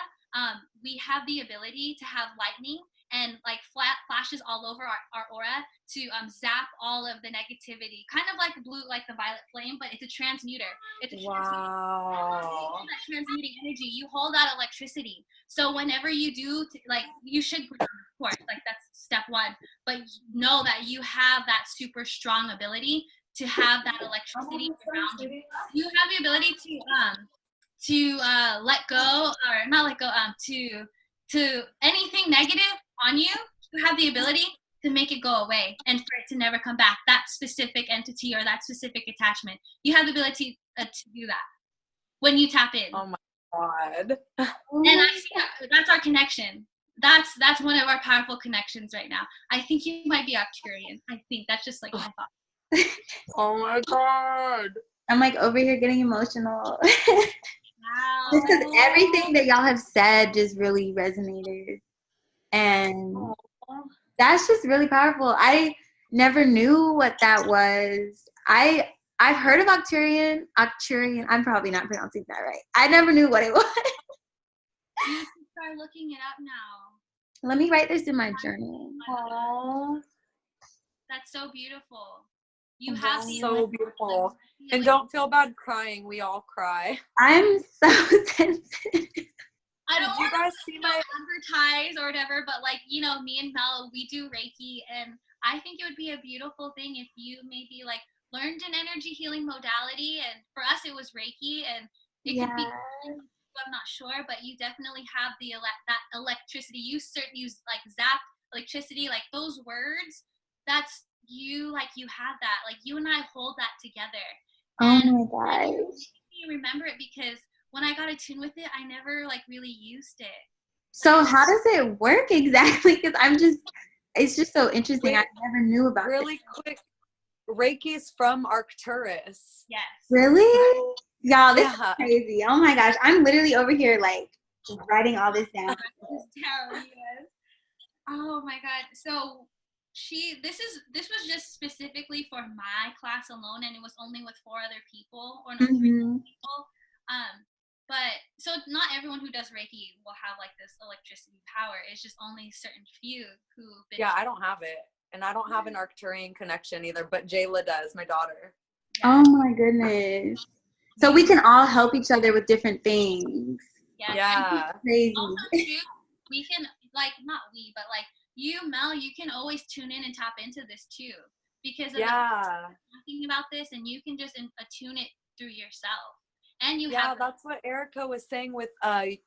we have the ability to have lightning and like flat flashes all over our aura to zap all of the negativity, kind of like blue, like the violet flame, but it's a transmuter. It's a Wow. that transmuting energy. You hold that electricity. So whenever you do, like, you should ground, of course, like that's step one. But know that you have that super strong ability to have that electricity around you. You have the ability to let go, or not let go, to anything negative on you. You have the ability to make it go away and for it to never come back. That specific entity or that specific attachment, you have the ability to do that when you tap in. Oh my God. And I see that's our connection. That's one of our powerful connections right now. I think you might be Arcturian. I think that's just like my thought. Oh my God. I'm like over here getting emotional. Wow. Just because everything that y'all have said just really resonated. And that's just really powerful. I never knew what that was. I've heard of Arcturian. I'm probably not pronouncing that right. I never knew what it was. You should start looking it up now. Let me write this in my journal. Aww. That's so beautiful. You That's have the so beautiful. And don't feel bad crying. We all cry. I'm so sensitive. I don't Did you guys see my advertise or whatever, but like, you know, me and Mel, we do Reiki, and I think it would be a beautiful thing if you maybe like learned an energy healing modality, and for us it was Reiki, and it could be, I'm not sure, but you definitely have that electricity. You like zap electricity, like those words. That's you, like you have that, like you and I hold that together. Oh And my gosh. you remember it because when I got attuned with it, I never like really used it. So how does it work exactly? Because it's just so interesting. Wait, I never knew about really quick. Reiki's from Arcturus. Yes. Really? Y'all, this is Yeah. crazy. Oh my gosh. I'm literally over here like writing all this down. Yes. Oh my God. So this was just specifically for my class alone, and it was only with 4 other people, or no, 3 people. But so not everyone who does Reiki will have like this electricity power. It's just only certain few who've been. Yeah, I don't have it. And I don't have an Arcturian connection either, but Jayla does, my daughter. Oh my goodness. So we can all help each other with different things. Yes. Yeah. Crazy. Also, too, we can, like, not we, but like you, Mel, you can always tune in and tap into this too. Because of talking about this, and you can just attune it through yourself. And you have that's what Erica was saying with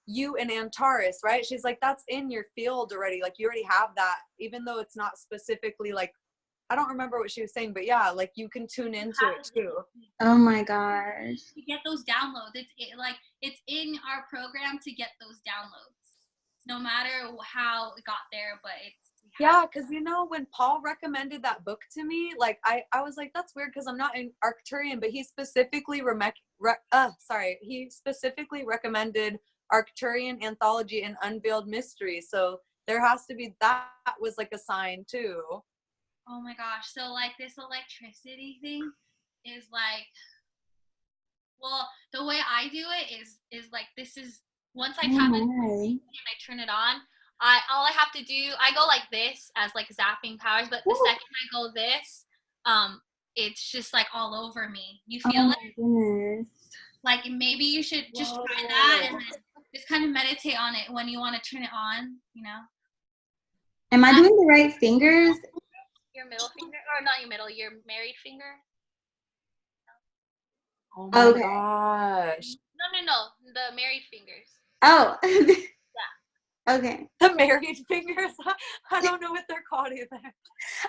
you and Antares, right? She's like, that's in your field already. Like, you already have that, even though it's not specifically like, I don't remember what she was saying, but yeah, like you can tune into it too. Oh my gosh. to get those downloads. It's in our program to get those downloads, no matter how it got there. But because when Paul recommended that book to me, like I was like, that's weird because I'm not an Arcturian, but he specifically he specifically recommended Arcturian Anthology and Unveiled Mystery. So there has to be, that was like a sign too. Oh my gosh. So like this electricity thing is like, well, the way I do it is like, this is, once I tap in and I turn it on, all I have to do, I go like this as like zapping powers, but the second I go this, it's just like all over me. You feel it? Goodness. Like maybe you should just try that and then just kind of meditate on it when you want to turn it on, Am I doing the right fingers? Your middle finger, or not your middle, your married finger. Oh my gosh. No, the married fingers. Oh. Yeah. Okay. The married fingers? I don't know what they're called either.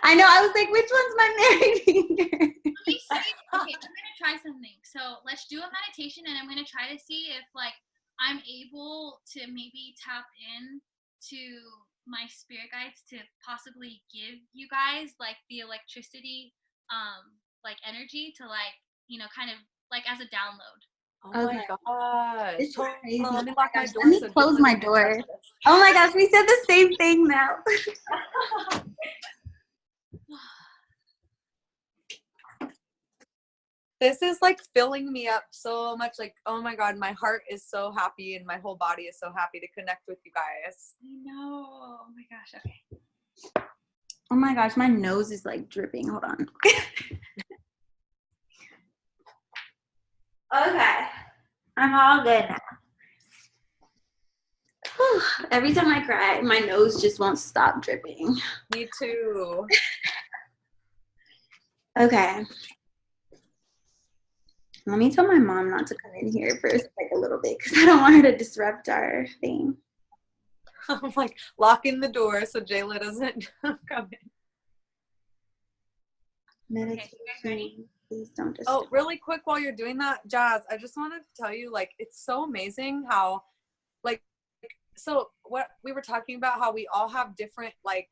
I know. I was like, which one's my married finger? Let me see. Okay, I'm going to try something. So let's do a meditation, and I'm going to try to see if, like, I'm able to maybe tap in to my spirit guides to possibly give you guys, like, the electricity, like, energy to, like, kind of, like, as a download. Oh my gosh. It's crazy. Let me lock my door. Let me close my door. Oh my gosh, we said the same thing now. This is like filling me up so much. Like, oh my God, my heart is so happy and my whole body is so happy to connect with you guys. I know. Oh my gosh. Okay. Oh my gosh, my nose is like dripping. Hold on. Okay. I'm all good now. Whew. Every time I cry, my nose just won't stop dripping. Me too. Okay. Let me tell my mom not to come in here for like a little bit because I don't want her to disrupt our thing. I'm like locking the door so Jayla doesn't come in. Meditation. Okay, Please don't disturb. Oh, really quick while you're doing that, Jazz, I just wanted to tell you, like, it's so amazing how, like, so what we were talking about, how we all have different, like,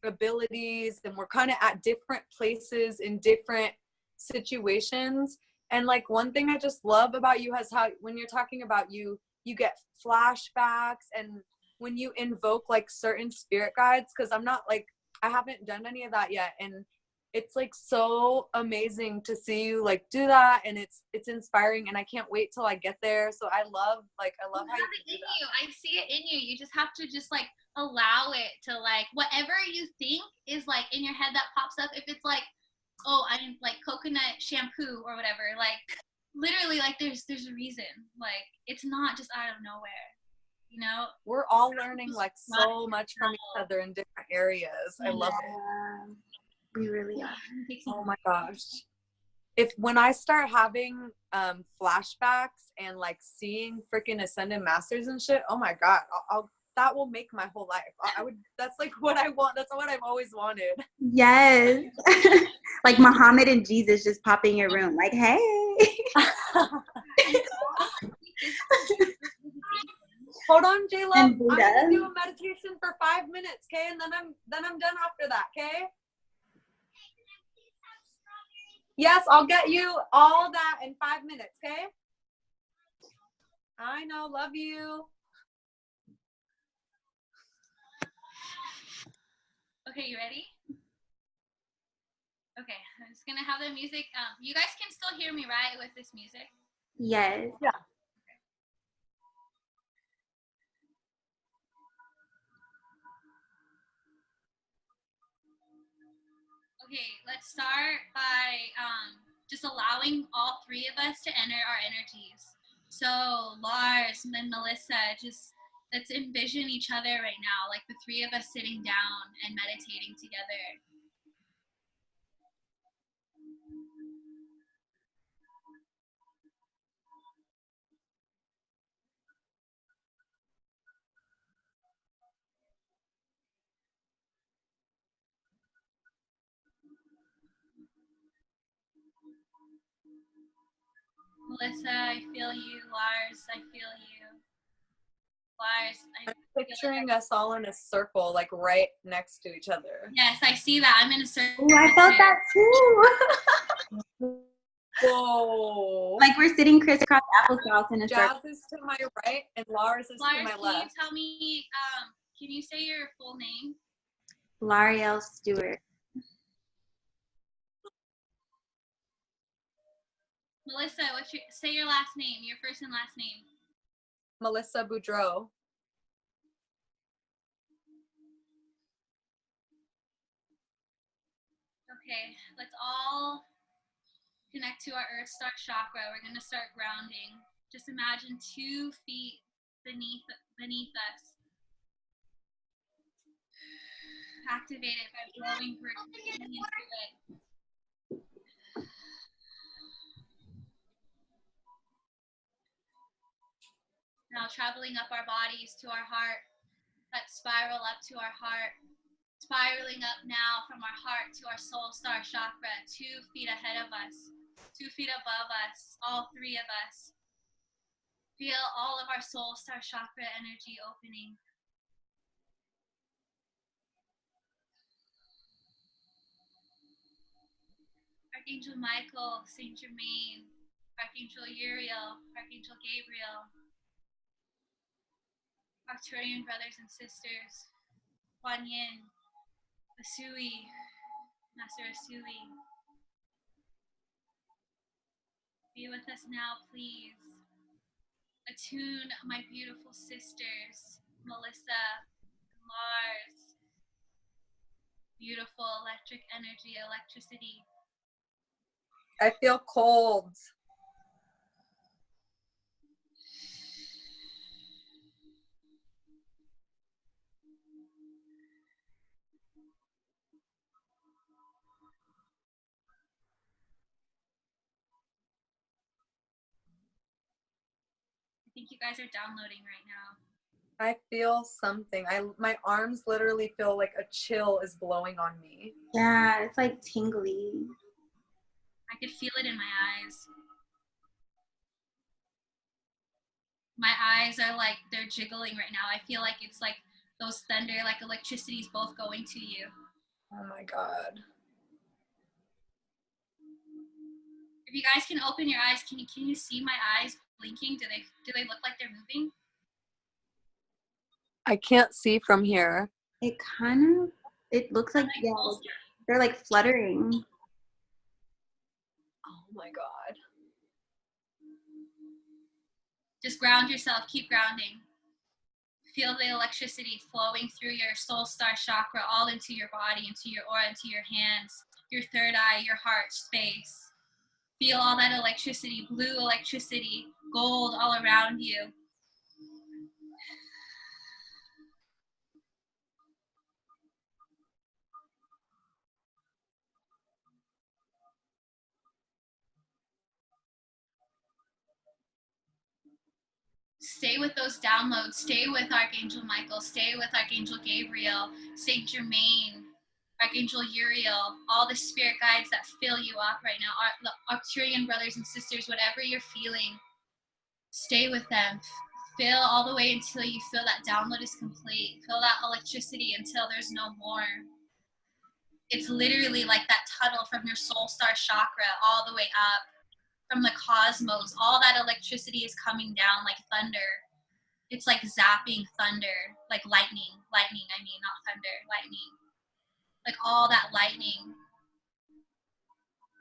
abilities and we're kind of at different places in different situations. And, like, one thing I just love about you is how when you're talking about you get flashbacks, and when you invoke, like, certain spirit guides, because I'm not, like, I haven't done any of that yet. And it's like so amazing to see you like do that, and it's inspiring, and I can't wait till I get there. So I love how you do that. I see it in you. You just have to just like allow it to, like, whatever you think is like in your head that pops up. If it's like, oh, I'm like coconut shampoo or whatever, like literally, like there's a reason. Like it's not just out of nowhere. We're all learning like so much from each other in different areas. I love it. We really are. Oh my gosh. When I start having flashbacks and like seeing freaking ascended masters and shit, oh my God, that will make my whole life. That's like what I want. That's what I've always wanted. Yes. Like Muhammad and Jesus just pop in your room like, hey. Hold on, J-Lo. I'm gonna do a Buddha. meditation for 5 minutes, okay? And then I'm done after that, okay? Yes, I'll get you all that in 5 minutes, okay? I know, love you. Okay, you ready? Okay, I'm just gonna have the music. You guys can still hear me, right, with this music? Yes. Yeah. Okay, let's start by just allowing all three of us to enter our energies. So Lars and then Melissa, just let's envision each other right now, like the three of us sitting down and meditating together. Melissa, I feel you. Lars, I feel you. Lars, I'm picturing us all in a circle, like right next to each other. Yes, I see that. I'm in a circle. Oh, I felt that too. Whoa. Like we're sitting crisscross applesauce in a circle. Jazz is to my right and Lars is to my left. Can you tell me, can you say your full name? Lauriel Stewart. Melissa, say your last name, your first and last name. Melissa Boudreau. Okay, let's all connect to our Earth Star chakra. We're going to start grounding. Just imagine 2 feet beneath us. Activate it by blowing into it. Now traveling up our bodies to our heart. That spiral up to our heart. Spiraling up now from our heart to our soul star chakra, 2 feet ahead of us, 2 feet above us, all 3 of us. Feel all of our soul star chakra energy opening. Archangel Michael, Saint Germain, Archangel Uriel, Archangel Gabriel, Arcturian brothers and sisters, Kuan Yin, Asui, Master Asui. Be with us now, please. Attune my beautiful sisters, Melissa, Mars, beautiful electric energy, electricity. I feel cold. I think you guys are downloading right now. I feel something. My arms literally feel like a chill is blowing on me. Yeah, it's like tingly. I could feel it in my eyes. My eyes are like, they're jiggling right now. I feel like it's like those thunder, like electricity is both going to you. Oh my God. If you guys can open your eyes, can you see my eyes blinking? Do they look like they're moving? I can't see from here. It looks like, yeah, they're like fluttering. Oh my God. Just ground yourself, keep grounding. Feel the electricity flowing through your soul star chakra, all into your body, into your aura, into your hands, your third eye, your heart space. Feel all that electricity, blue electricity, gold all around you. Stay with those downloads. Stay with Archangel Michael. Stay with Archangel Gabriel, Saint Germain, Archangel Uriel, all the spirit guides that fill you up right now. Our Arcturian brothers and sisters, whatever you're feeling, stay with them. Feel all the way until you feel that download is complete. Feel that electricity until there's no more. It's literally like that tunnel from your soul star chakra all the way up from the cosmos. All that electricity is coming down like thunder. It's like zapping thunder, like lightning. Lightning, I mean, not thunder, lightning. Like all that lightning.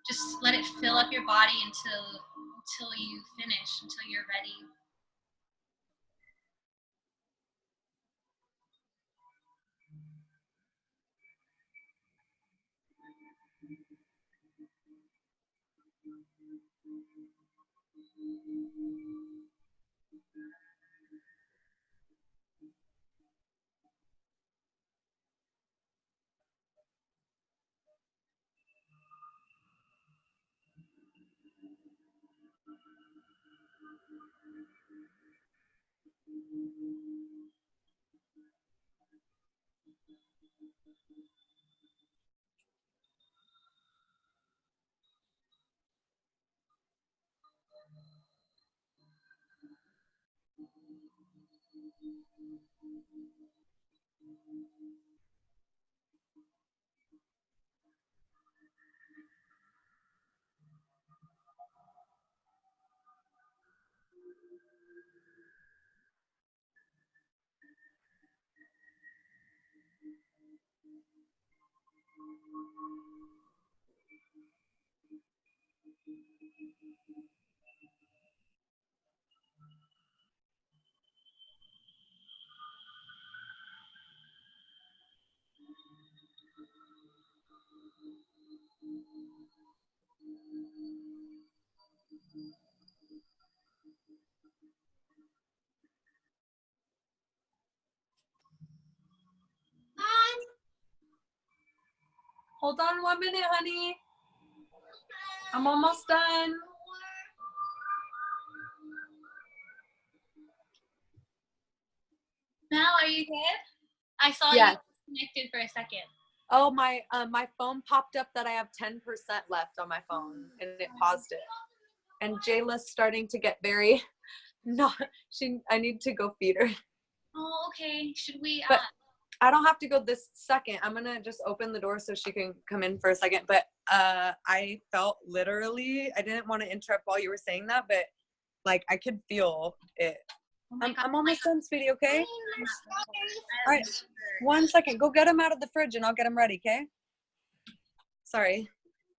Just let it fill up your body until you finish, until you're ready. Hold on 1 minute, honey. I'm almost done. Mel, are you good? I saw Yes. you connected for a second. Oh, my phone popped up that I have 10% left on my phone, and it paused it. And Jayla's starting to get very I need to go feed her. Oh, okay. Should we But I don't have to go this second. I'm gonna just open the door so she can come in for a second. But I felt literally, I didn't want to interrupt while you were saying that, but like I could feel it. I'm almost done, sweetie, okay? All right, 1 second. Go get them out of the fridge and I'll get them ready, okay? Sorry.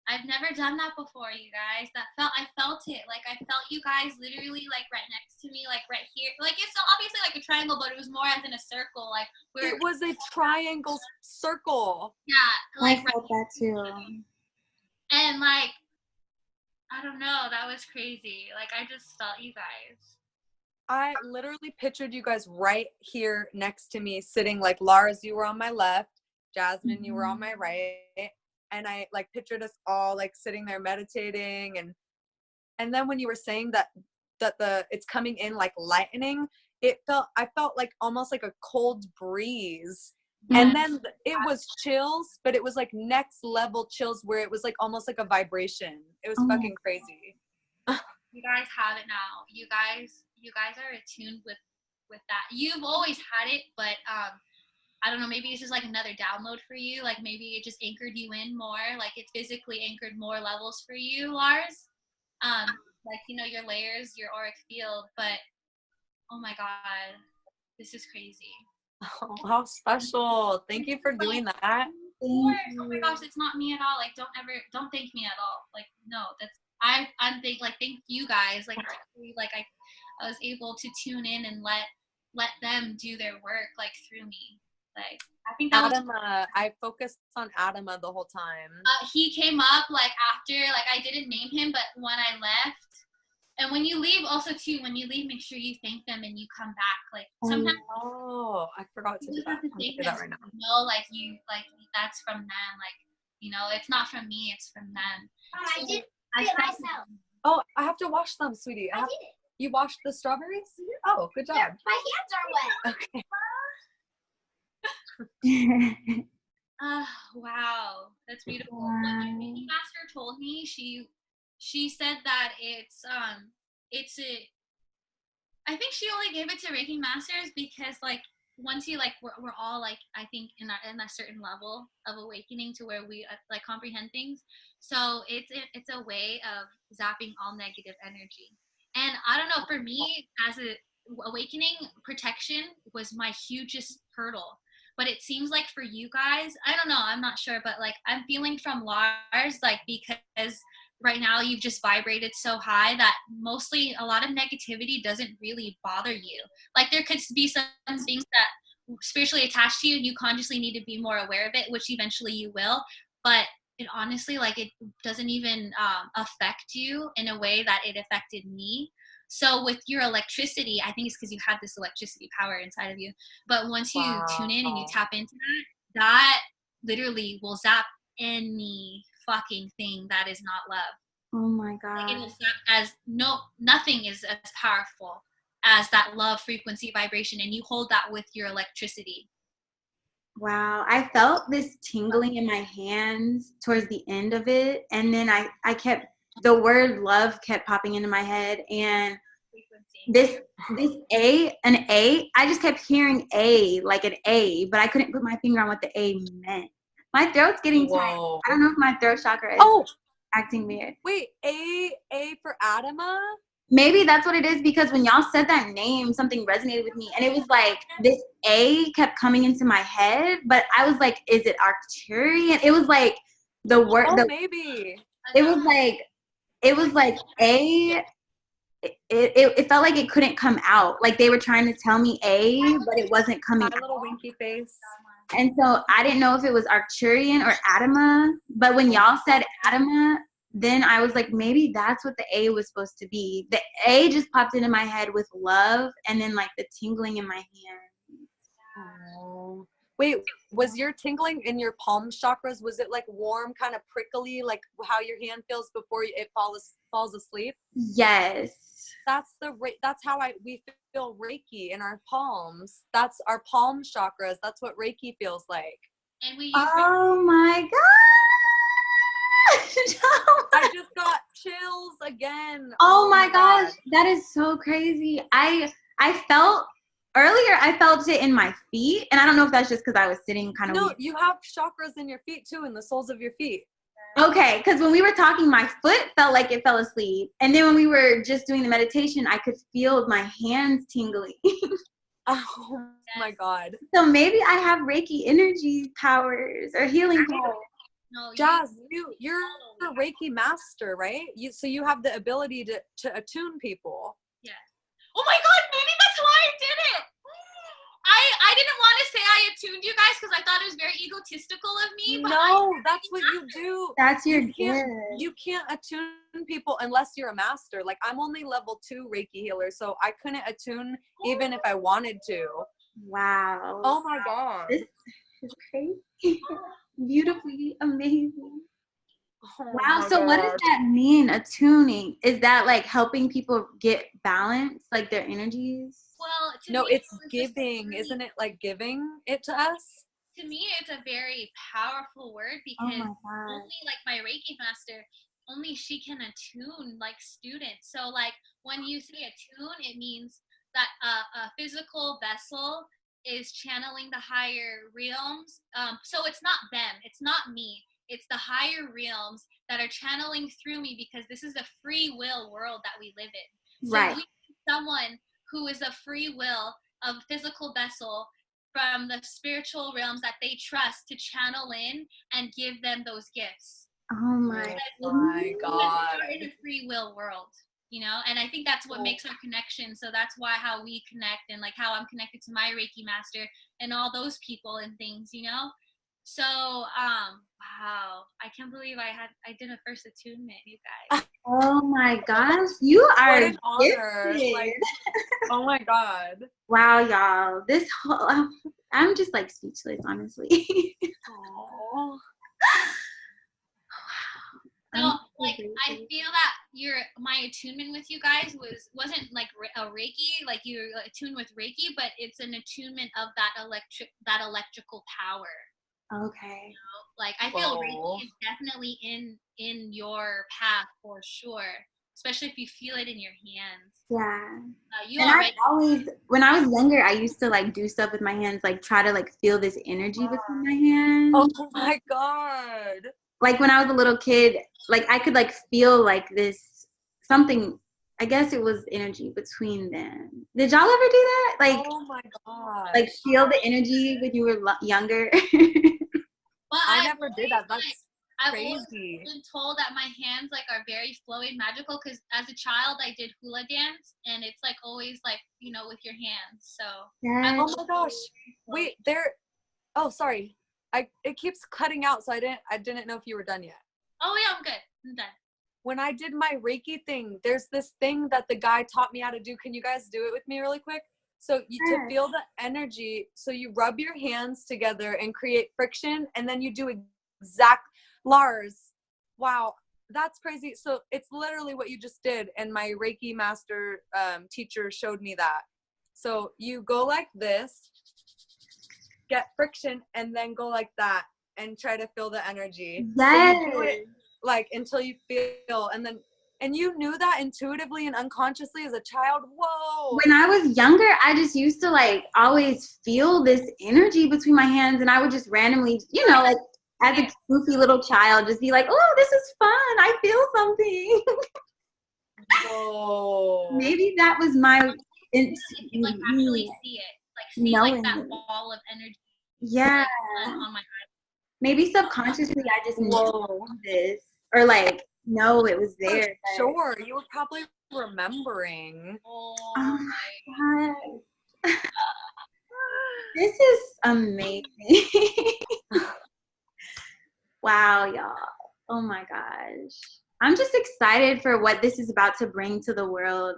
I've never done that before, you guys. I felt it. Like I felt you guys literally like right next to me, like right here. Like it's obviously like a triangle, but it was more as in a circle. Like It was a triangle circle. Yeah, I like felt that too. and like I don't know, that was crazy. Like I just felt you guys. I literally pictured you guys right here next to me, sitting like Lars, you were on my left, Jasmin, you were on my right, and I like pictured us all like sitting there meditating, and then when you were saying that it's coming in like lightning, I felt like almost like a cold breeze. And then it was chills, but it was like next level chills where it was like almost like a vibration. It was fucking crazy. You guys have it now. You guys are attuned with that. You've always had it, but I don't know, maybe it's just like another download for you. Like maybe it just anchored you in more. Like it physically anchored more levels for you, Lars. Like, you know, your layers, your auric field, but oh my God, this is crazy. Oh, how special. Thank you for doing that. Of course. Oh my gosh, it's not me at all. Like don't thank me at all. Like no, I'm thank you guys. Like I was able to tune in and let them do their work like through me. Like I think that Adama, I focused on Adama the whole time. He came up like after, like I didn't name him, but when I left. And when you leave, also too, when you leave, make sure you thank them and you come back. Like sometimes. Oh, I forgot to do that. I'm gonna do that right now. No, like that's from them. Like, you know, it's not from me, it's from them. I did it myself. Oh, I have to wash them, sweetie. I did it. You washed the strawberries? Oh, good job. Yeah, my hands are wet. Okay. Wow, that's beautiful. Wow. My Reiki master told me she said that I think she only gave it to Reiki masters because like once you like we're all like I think in a certain level of awakening to where we like comprehend things. So it's a way of zapping all negative energy. And I don't know, for me as a awakening, protection was my hugest hurdle. But it seems like for you guys, I don't know, I'm not sure, but like I'm feeling from Lars, like because right now you've just vibrated so high that mostly a lot of negativity doesn't really bother you. Like there could be some things that spiritually attached to you and you consciously need to be more aware of it, which eventually you will. But it honestly, like, it doesn't even affect you in a way that it affected me. So with your electricity, I think it's because you have this electricity power inside of you. But once you tune in and you tap into that literally will zap any fucking thing that is not love. Oh my Like, God. it will zap as nothing is as powerful as that love frequency vibration, and you hold that with your electricity. Wow. I felt this tingling in my hands towards the end of it. And then I kept, the word love kept popping into my head. And this an A, I just kept hearing A, like an A, but I couldn't put my finger on what the A meant. My throat's getting tight. I don't know if my throat chakra is acting weird. Wait, A for Adama? Maybe that's what it is, because when y'all said that name, something resonated with me. And it was like this A kept coming into my head, but I was like, is it Arcturian? It was like the word. Maybe. It was like A. It felt like it couldn't come out. Like they were trying to tell me A, but it wasn't coming My little winky face. And so I didn't know if it was Arcturian or Adama. But when y'all said Adama, then I was like, maybe that's what the A was supposed to be. The A just popped into my head with love, and then like the tingling in my hand. Oh. Wait, was your tingling in your palm chakras, was it like warm, kind of prickly, like how your hand feels before it falls asleep? Yes. That's how we feel Reiki in our palms. That's our palm chakras. That's what Reiki feels like. And we use Oh my God. I just got chills again. Oh my gosh, that is so crazy. I felt earlier, I felt it in my feet, and I don't know if that's just because I was sitting kind of. No, weird. you have chakras in your feet too, in the soles of your feet. Okay, because when we were talking, my foot felt like it fell asleep, and then when we were just doing the meditation, I could feel my hands tingling. Oh my God. So maybe I have Reiki energy powers or healing powers. No, Jazz, you're a Reiki master, right? So you have the ability to attune people. Yeah. Oh my God, maybe that's why I did it. I didn't want to say I attuned you guys because I thought it was very egotistical of me. But No, that's what you do. That's your gift. gift. You can't attune people unless you're a master. Like, I'm only level 2 Reiki healer, so I couldn't attune even if I wanted to. Wow. Oh my God. This is crazy. Beautifully amazing. Oh Wow. So what does that mean, attuning? Is that like helping people get balance, like their energies? well, No, me, it's it was giving. really, Isn't it like giving it to us? To me, it's a very powerful word because only like my Reiki master, only she can attune like students. So like when you say attune, it means that a physical vessel is channeling the higher realms. So it's not them, it's not me. It's the higher realms that are channeling through me because this is a free will world that we live in. So we need someone who is a free will of physical vessel from the spiritual realms that they trust to channel in and give them those gifts. Oh my God. We're in a free will world, you know, and I think that's what makes our connection. So that's why how we connect and like how I'm connected to my Reiki master and all those people and things, you know. So wow, I can't believe I did a first attunement, you guys. Oh my gosh, you are What an honor. gifted. Like, oh my God. Wow, y'all. This whole I'm just like speechless, honestly. Oh. So like I feel that my attunement with you guys wasn't like a Reiki, like you're attuned with Reiki, but it's an attunement of that electrical power. Okay. You know? Like I feel Reiki is definitely in your path for sure, especially if you feel it in your hands. Yeah. And when I was younger, I used to like do stuff with my hands, like try to like feel this energy between my hands. Oh my God. Like when I was a little kid, like I could like feel like this something. I guess it was energy between them. Did y'all ever do that? Like, oh my God. Like feel the energy when you were younger. Well, I never did that. That's crazy. I've always been told that my hands like are very flowy and magical because as a child I did hula dance and it's like always like, you know, with your hands. So oh my gosh. Wait, oh sorry. it keeps cutting out, so I didn't know if you were done yet. Oh yeah, I'm good. I'm done. When I did my Reiki thing, there's this thing that the guy taught me how to do. Can you guys do it with me really quick? So to feel the energy, so you rub your hands together and create friction, and then you do Lars. Wow, that's crazy. So it's literally what you just did, and my Reiki master teacher showed me that. So you go like this, get friction, and then go like that, and try to feel the energy. Yes. So you do it like until you feel, and you knew that intuitively and unconsciously as a child. Whoa. When I was younger, I just used to like always feel this energy between my hands, and I would just randomly, you know, like as a goofy little child, just be like, "Oh, this is fun! I feel something." Whoa. Maybe that was my If you like actually see it, like see like that ball of energy. Yeah. Like, on my eye. Maybe subconsciously, I just knew this, or like, no, it was there. For sure, you were probably remembering. Oh my God. This is amazing. Wow, y'all. Oh my gosh. I'm just excited for what this is about to bring to the world.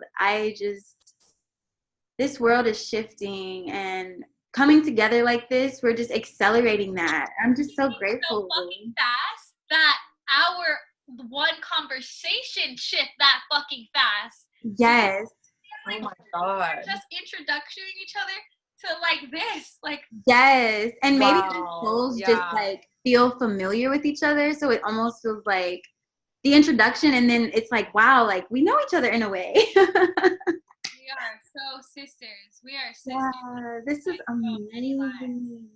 This world is shifting, and coming together like this, we're just accelerating that. I'm just so grateful. So fucking fast that our one conversation shift that fucking fast. Yes. Like, oh my God. Just introducing each other to like this, like. Yes, and maybe the souls just like feel familiar with each other, so it almost feels like the introduction, and then it's like, wow, like we know each other in a way. We are so sisters. We are sisters. Yeah, this is amazing.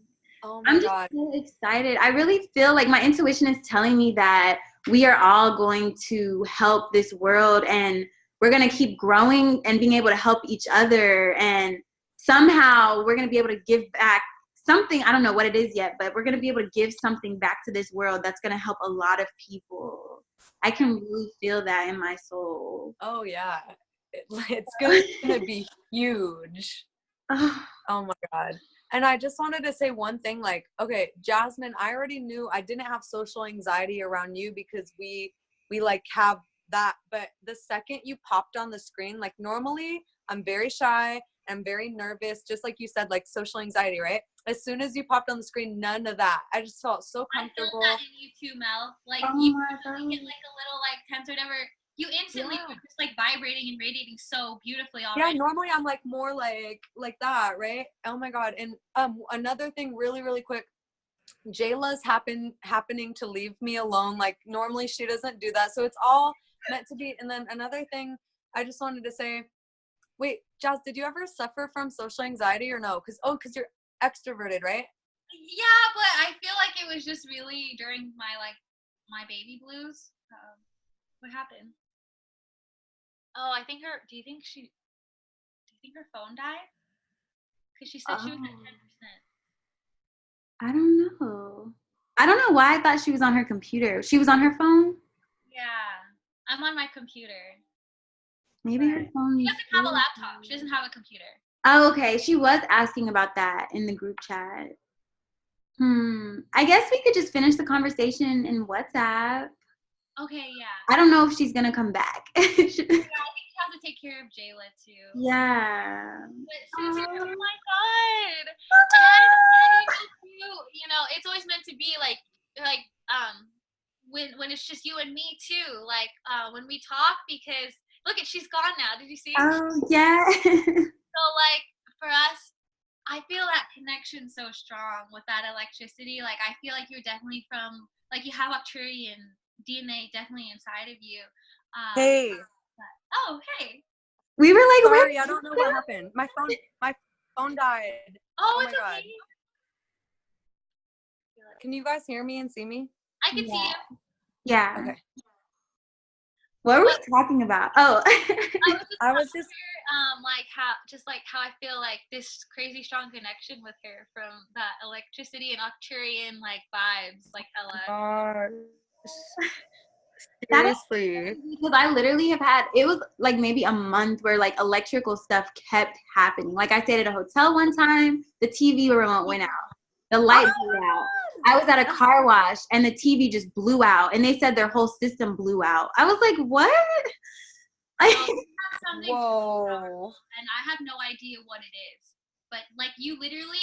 Oh my I'm just God. so excited. I really feel like my intuition is telling me that we are all going to help this world, and we're going to keep growing and being able to help each other, and somehow we're going to be able to give back something. I don't know what it is yet, but we're going to be able to give something back to this world that's going to help a lot of people. I can really feel that in my soul. Oh yeah. It's going to be huge. Oh my God. And I just wanted to say one thing, like, okay, Jasmin, I already knew I didn't have social anxiety around you because we like have that, but the second you popped on the screen, like normally I'm very shy, I'm very nervous, just like you said, like social anxiety, right? As soon as you popped on the screen, none of that. I just felt so comfortable. I felt that in you too, Mel. Like you get like a little like tense or whatever. You instantly were just like vibrating and radiating so beautifully already. Yeah, normally I'm like more like that, right? Oh my God. And another thing really, really quick, Jayla's happening to leave me alone. Like normally she doesn't do that. So it's all meant to be. And then another thing I just wanted to say, wait, Jazz, did you ever suffer from social anxiety or no? Because you're extroverted, right? Yeah, but I feel like it was just really during my baby blues. What happened? Oh, I think do you think her phone died? Because she said she was at 10%. I don't know. I don't know why I thought she was on her computer. She was on her phone? Yeah. I'm on my computer. Maybe her phone. She doesn't have a laptop. She doesn't have a computer. Oh, okay. She was asking about that in the group chat. I guess we could just finish the conversation in WhatsApp. Okay, yeah. I don't know if she's going to come back. Yeah, I think she has to take care of Jayla too. Yeah. But sister, oh my God. And you know, it's always meant to be like when it's just you and me too. Like when we talk, because look, she's gone now. Did you see? Oh yeah. So like for us, I feel that connection so strong with that electricity. Like I feel like you're definitely from, like you have Arcturian DNA definitely inside of you. Hey. Oh, hey. We were like, sorry, I don't know what happened. My phone died. Oh, it's okay. Can you guys hear me and see me? I can see you. Yeah. Okay. What were we talking about? Oh. I was just like how I feel like this crazy strong connection with her from that electricity and Arcturian like vibes, like Ella. Seriously. Because I literally have had, it was like maybe a month where like electrical stuff kept happening. Like I stayed at a hotel one time, the TV remote went out. The light blew out. I was at a car wash and the TV just blew out, and they said their whole system blew out. I was like, what? Something Whoa. and I have no idea what it is. But like you literally,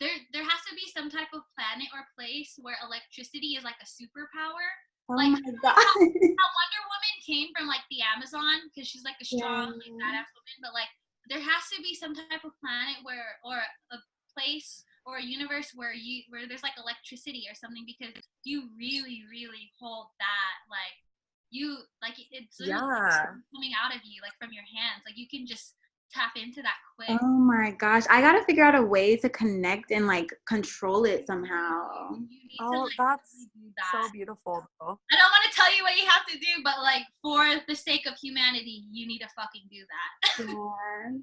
there has to be some type of planet or place where electricity is like a superpower. Oh Like my God. how Wonder Woman came from like the Amazon because she's like a strong, like badass woman. But like there has to be some type of planet where, or a place or a universe where there's like electricity or something, because you really, really hold that like. You like it's coming out of you, like from your hands. Like you can just tap into that quick. Oh my gosh. I gotta figure out a way to connect and like control it somehow. You need to, Oh, like, that's really do that. so beautiful, though. I don't want to tell you what you have to do, but like for the sake of humanity, you need to fucking do that.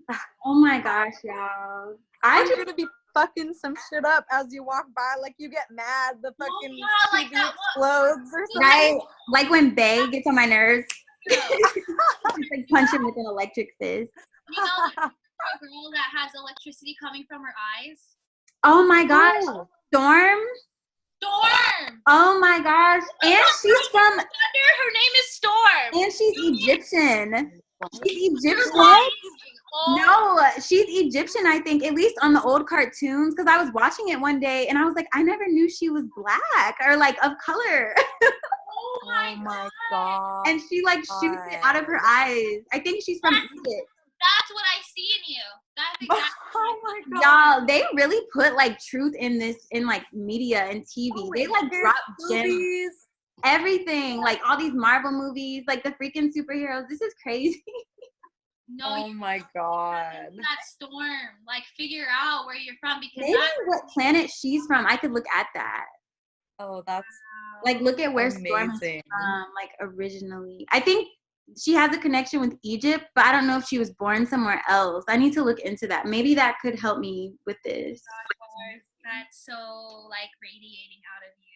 Yeah. Oh my gosh, y'all. I'm gonna be fucking some shit up as you walk by, like you get mad, the fucking like TV that explodes or something. Right? Like when Bay gets on my nerves. Just like punch him with an electric fist. You know, like, a girl that has electricity coming from her eyes. Oh my gosh. Storm. Oh my gosh. And she's from her name is Storm. And she's Egyptian. She's Egyptian. What? No, she's Egyptian, I think, at least on the old cartoons, because I was watching it one day and I was like, I never knew she was black or like of color. Oh my God. And she like shoots it out of her eyes. I think she's from Egypt. That's what I see in you. That's exactly. Oh my God. Y'all, they really put like truth in this, in like media and TV. They like drop gems. Everything, like all these Marvel movies, like the freaking superheroes. This is crazy. No, oh my God. That Storm. Like figure out where you're from, because Maybe what planet she's from. I could look at that. Oh, that's like look at where amazing. Storm is from, like originally. I think she has a connection with Egypt, but I don't know if she was born somewhere else. I need to look into that. Maybe that could help me with this. That's so like radiating out of you.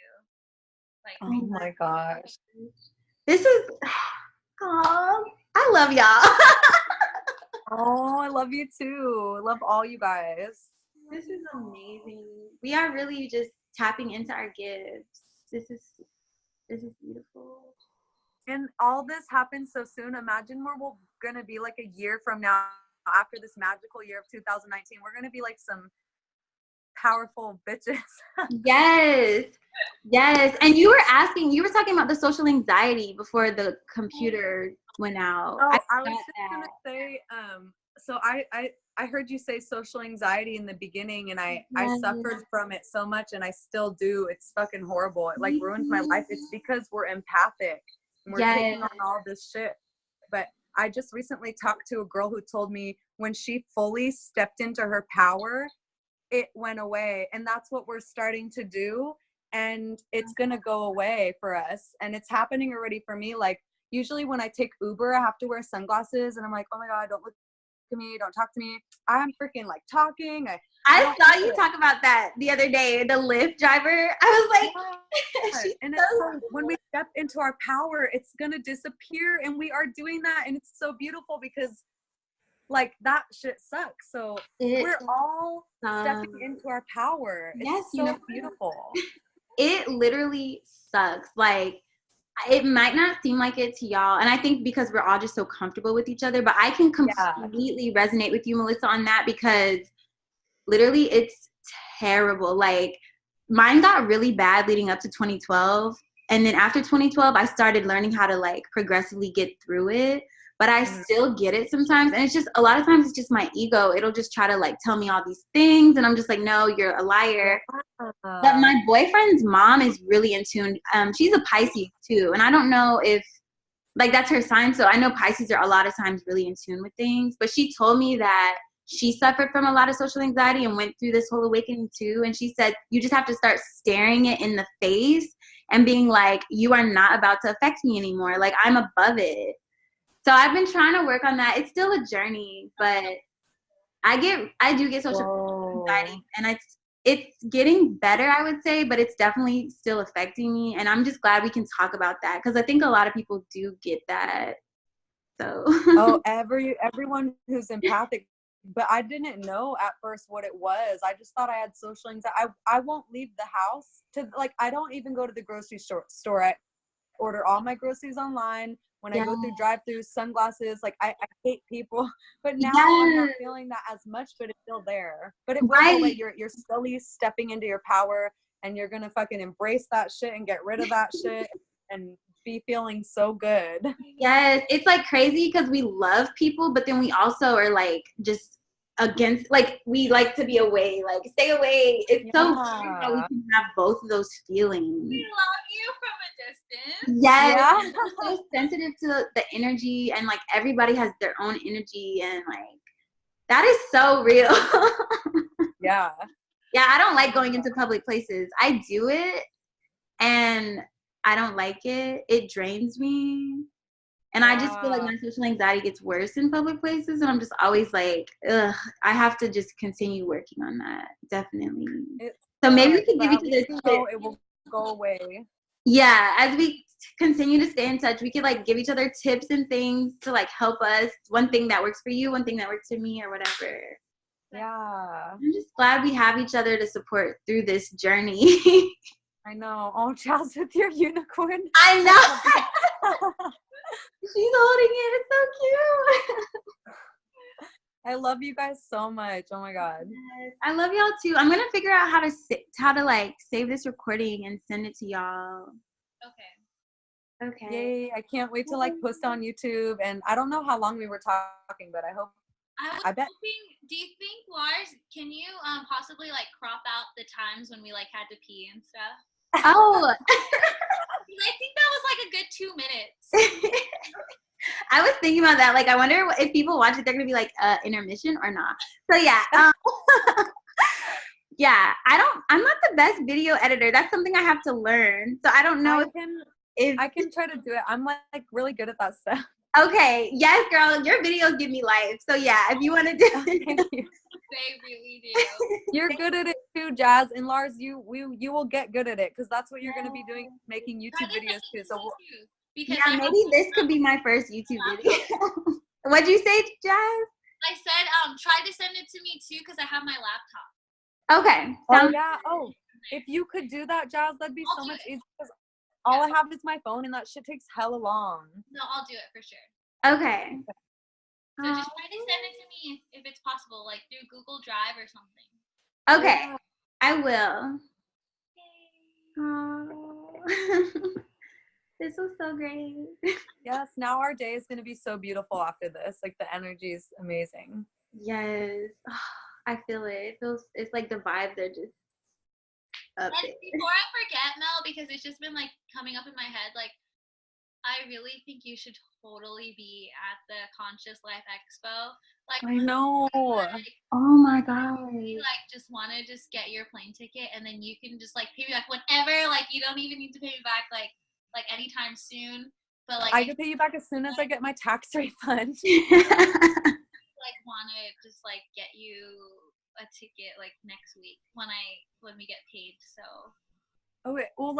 Like, oh my gosh. This is, oh, I love y'all. Oh, I love you too. I love all you guys. This is amazing. We are really just tapping into our gifts. This is beautiful. And all this happened so soon. Imagine where we're gonna be like a year from now, after this magical year of 2019. We're gonna be like some powerful bitches. Yes. And you were talking about the social anxiety before the computer went out. Oh, I was just gonna say, so I heard you say social anxiety in the beginning, and I suffered from it so much, and I still do. It's fucking horrible. It like ruins my life. It's because we're empathic and we're taking on all this shit. But I just recently talked to a girl who told me when she fully stepped into her power, it went away. And that's what we're starting to do. And it's going to go away for us. And it's happening already for me. Like usually when I take Uber, I have to wear sunglasses and I'm like, oh my God, don't look at me. Don't talk to me. I'm freaking like talking. I saw you talk about that the other day, the Lyft driver. I was like, and it's so, when we step into our power, it's going to disappear. And we are doing that. And it's so beautiful because like that shit sucks. So we're all stepping into our power. It's so beautiful. It literally sucks. Like it might not seem like it to y'all, and I think because we're all just so comfortable with each other, but I can completely resonate with you, Melissa, on that, because literally it's terrible. Like mine got really bad leading up to 2012, and then after 2012 I started learning how to like progressively get through it, but I still get it sometimes, and it's just a lot of times it's just my ego. It'll just try to like tell me all these things, and I'm just like, no, you're a liar. But my boyfriend's mom is really in tune. She's a Pisces too, and I don't know if like that's her sign. So I know Pisces are a lot of times really in tune with things, but she told me that she suffered from a lot of social anxiety and went through this whole awakening too. And she said, you just have to start staring it in the face and being like, you are not about to affect me anymore. Like I'm above it. So I've been trying to work on that. It's still a journey, but I do get social anxiety, and it's getting better, I would say, but it's definitely still affecting me. And I'm just glad we can talk about that, because I think a lot of people do get that. So everyone who's empathic but I didn't know at first what it was. I just thought I had social anxiety. I won't leave the house to, like, I don't even go to the grocery store. I order all my groceries online. When I go through drive-throughs, sunglasses, like I hate people. But now I'm not feeling that as much, but it's still there. But it will go away. You're slowly stepping into your power, and you're gonna fucking embrace that shit and get rid of that shit and be feeling so good. Yes, it's like crazy because we love people, but then we also are like just against, like we like to be away, like stay away. It's so weird how we can have both of those feelings. We love you from a distance. Yes, we're so sensitive to the energy, and like everybody has their own energy, and like that is so real. Yeah. Yeah, I don't like going into public places. I do it, and I don't like it. It drains me. And I just feel like my social anxiety gets worse in public places. And I'm just always like, ugh, I have to just continue working on that. Definitely. So maybe we can give each other tips. It will go away. Yeah, as we continue to stay in touch, we could like give each other tips and things to like help us. One thing that works for you, one thing that works for me, or whatever. Yeah. I'm just glad we have each other to support through this journey. I know. Oh, Jazz with your unicorn. I know. She's holding it. It's so cute. I love you guys so much. Oh my god. I love y'all too. I'm gonna figure out how to like save this recording and send it to y'all. Okay. Yay! I can't wait to like post on YouTube. And I don't know how long we were talking, but I hope. I bet. Do you think, Lars, can you possibly like crop out the times when we like had to pee and stuff? Oh. I think that was like a good 2 minutes. I was thinking about that. Like, I wonder if people watch it, they're gonna be like, intermission or not. So yeah, yeah. I'm not the best video editor. That's something I have to learn. So I don't know I can try to do it. I'm like really good at that stuff. Okay. Yes, girl. Your videos give me life. So yeah, if you want to do it. Thank you. They really do. You're good at it too, Jazz. And Lars, you will get good at it because that's what you're going to be doing, making YouTube videos too. So yeah, maybe this could be my first YouTube video. What'd you say, Jazz? I said, try to send it to me too because I have my laptop. Okay. Oh yeah. Oh, if you could do that, Jazz, that'd be so much easier. Because all I have is my phone, and that shit takes hella long. No, I'll do it for sure. Okay. So just try to send it to me if it's possible, like through Google Drive or something. Okay, yeah. I will. Oh. This was so great. Yes, now our day is going to be so beautiful after this. Like, the energy is amazing. Yes. Oh, I feel it. It's like the vibes are just up and there. Before I forget, Mel, because it's just been like coming up in my head, like, I really think you should totally be at the Conscious Life Expo. Like, I know. Like, oh my god. Like, just want to just get your plane ticket, and then you can just like pay me back whenever. Like, you don't even need to pay me back like anytime soon. But like, I can pay you back as soon as I get my tax refund. Like, want to just like get you a ticket like next week when we get paid. So. Oh, wait, well,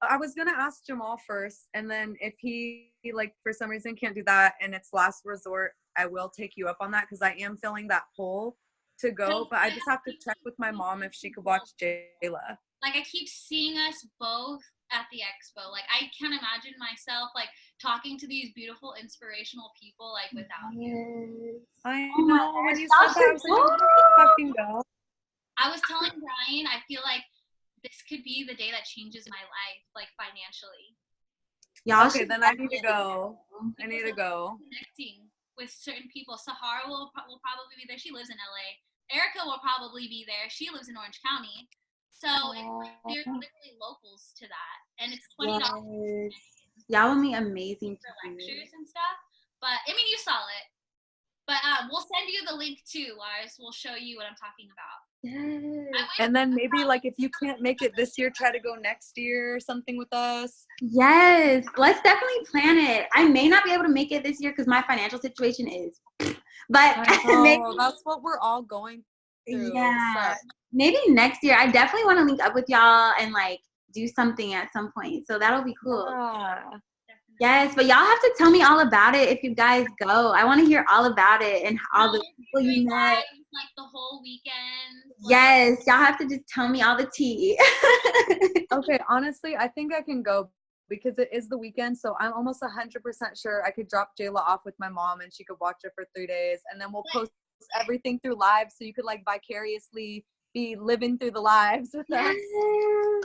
I was going to ask Jamal first, and then if he, like, for some reason can't do that and it's last resort, I will take you up on that because I am feeling that pull to go, but I just have to check with my mom if she could watch Jayla. Like, I keep seeing us both at the expo. Like, I can't imagine myself, like, talking to these beautiful, inspirational people, like, without you. I know. When you said that, I was like, fucking go. I was telling Brian, I feel like this could be the day that changes my life, like, financially. Y'all okay, then I need to go. I need to go. Connecting with certain people. Sahara will probably be there. She lives in LA. Erica will probably be there. She lives in Orange County. So it's like they're literally locals to that. And it's $20. Yes. Y'all will be amazing for lectures and stuff. But, I mean, you saw it. But we'll send you the link too, Lars. We'll show you what I'm talking about. Yes. And then maybe, like, if you can't make it this year, try to go next year or something with us. Yes. Let's definitely plan it. I may not be able to make it this year because my financial situation is. But maybe, that's what we're all going through. Yeah. So. Maybe next year. I definitely want to link up with y'all and, like, do something at some point. So that'll be cool. Yeah. Yes, but y'all have to tell me all about it if you guys go. I want to hear all about it and all the people you met. Like the whole weekend. Yes, y'all have to just tell me all the tea. Okay, honestly, I think I can go because it is the weekend, so I'm almost 100% sure I could drop Jayla off with my mom and she could watch it for 3 days, and then we'll post everything through live so you could like vicariously be living through the lives with us.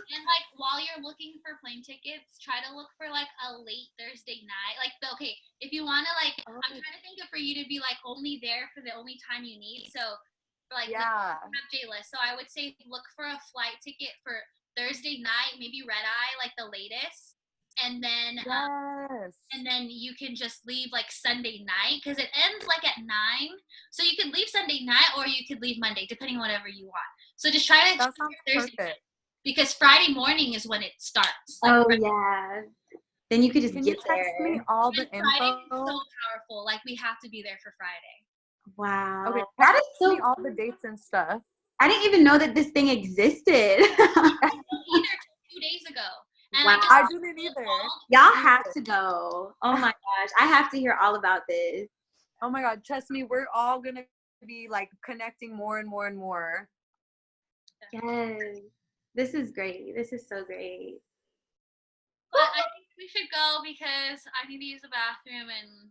And like while you're looking for plane tickets, try to look for like a late Thursday night. Like okay, if you want to like, I'm trying to think of for you to be like only there for the only time you need. So like yeah, have Jayla. So I would say look for a flight ticket for Thursday night, maybe red eye, like the latest. And then and then you can just leave like Sunday night because it ends like at 9. So you could leave Sunday night or you could leave Monday, depending on whatever you want. So just try to that sounds Thursday perfect. because Friday morning is when it starts. Like, yeah. Then you could just Can get you text me all the info? Friday is so powerful. Like we have to be there for Friday. Wow. Okay, that is so so me all the dates and stuff. I didn't even know that this thing existed. Either 2 days ago. And wow. I didn't either. Y'all have to go. Oh my gosh. I have to hear all about this. Oh my God. Trust me, we're all going to be like connecting more and more and more. Yes. This is great. This is so great. But I think we should go because I need to use the bathroom and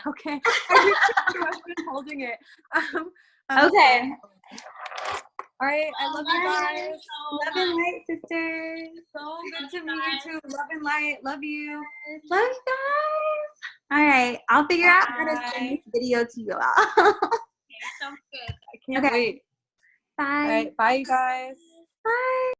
okay. I've been holding it. Okay. All right. I love you guys. Love and light, sisters. So good to meet you too. Love and light. Love you. Love you guys. All right. I'll figure out how to send this video to you all. okay, sounds good. I can't wait. Bye. All right. Bye, you guys. Bye.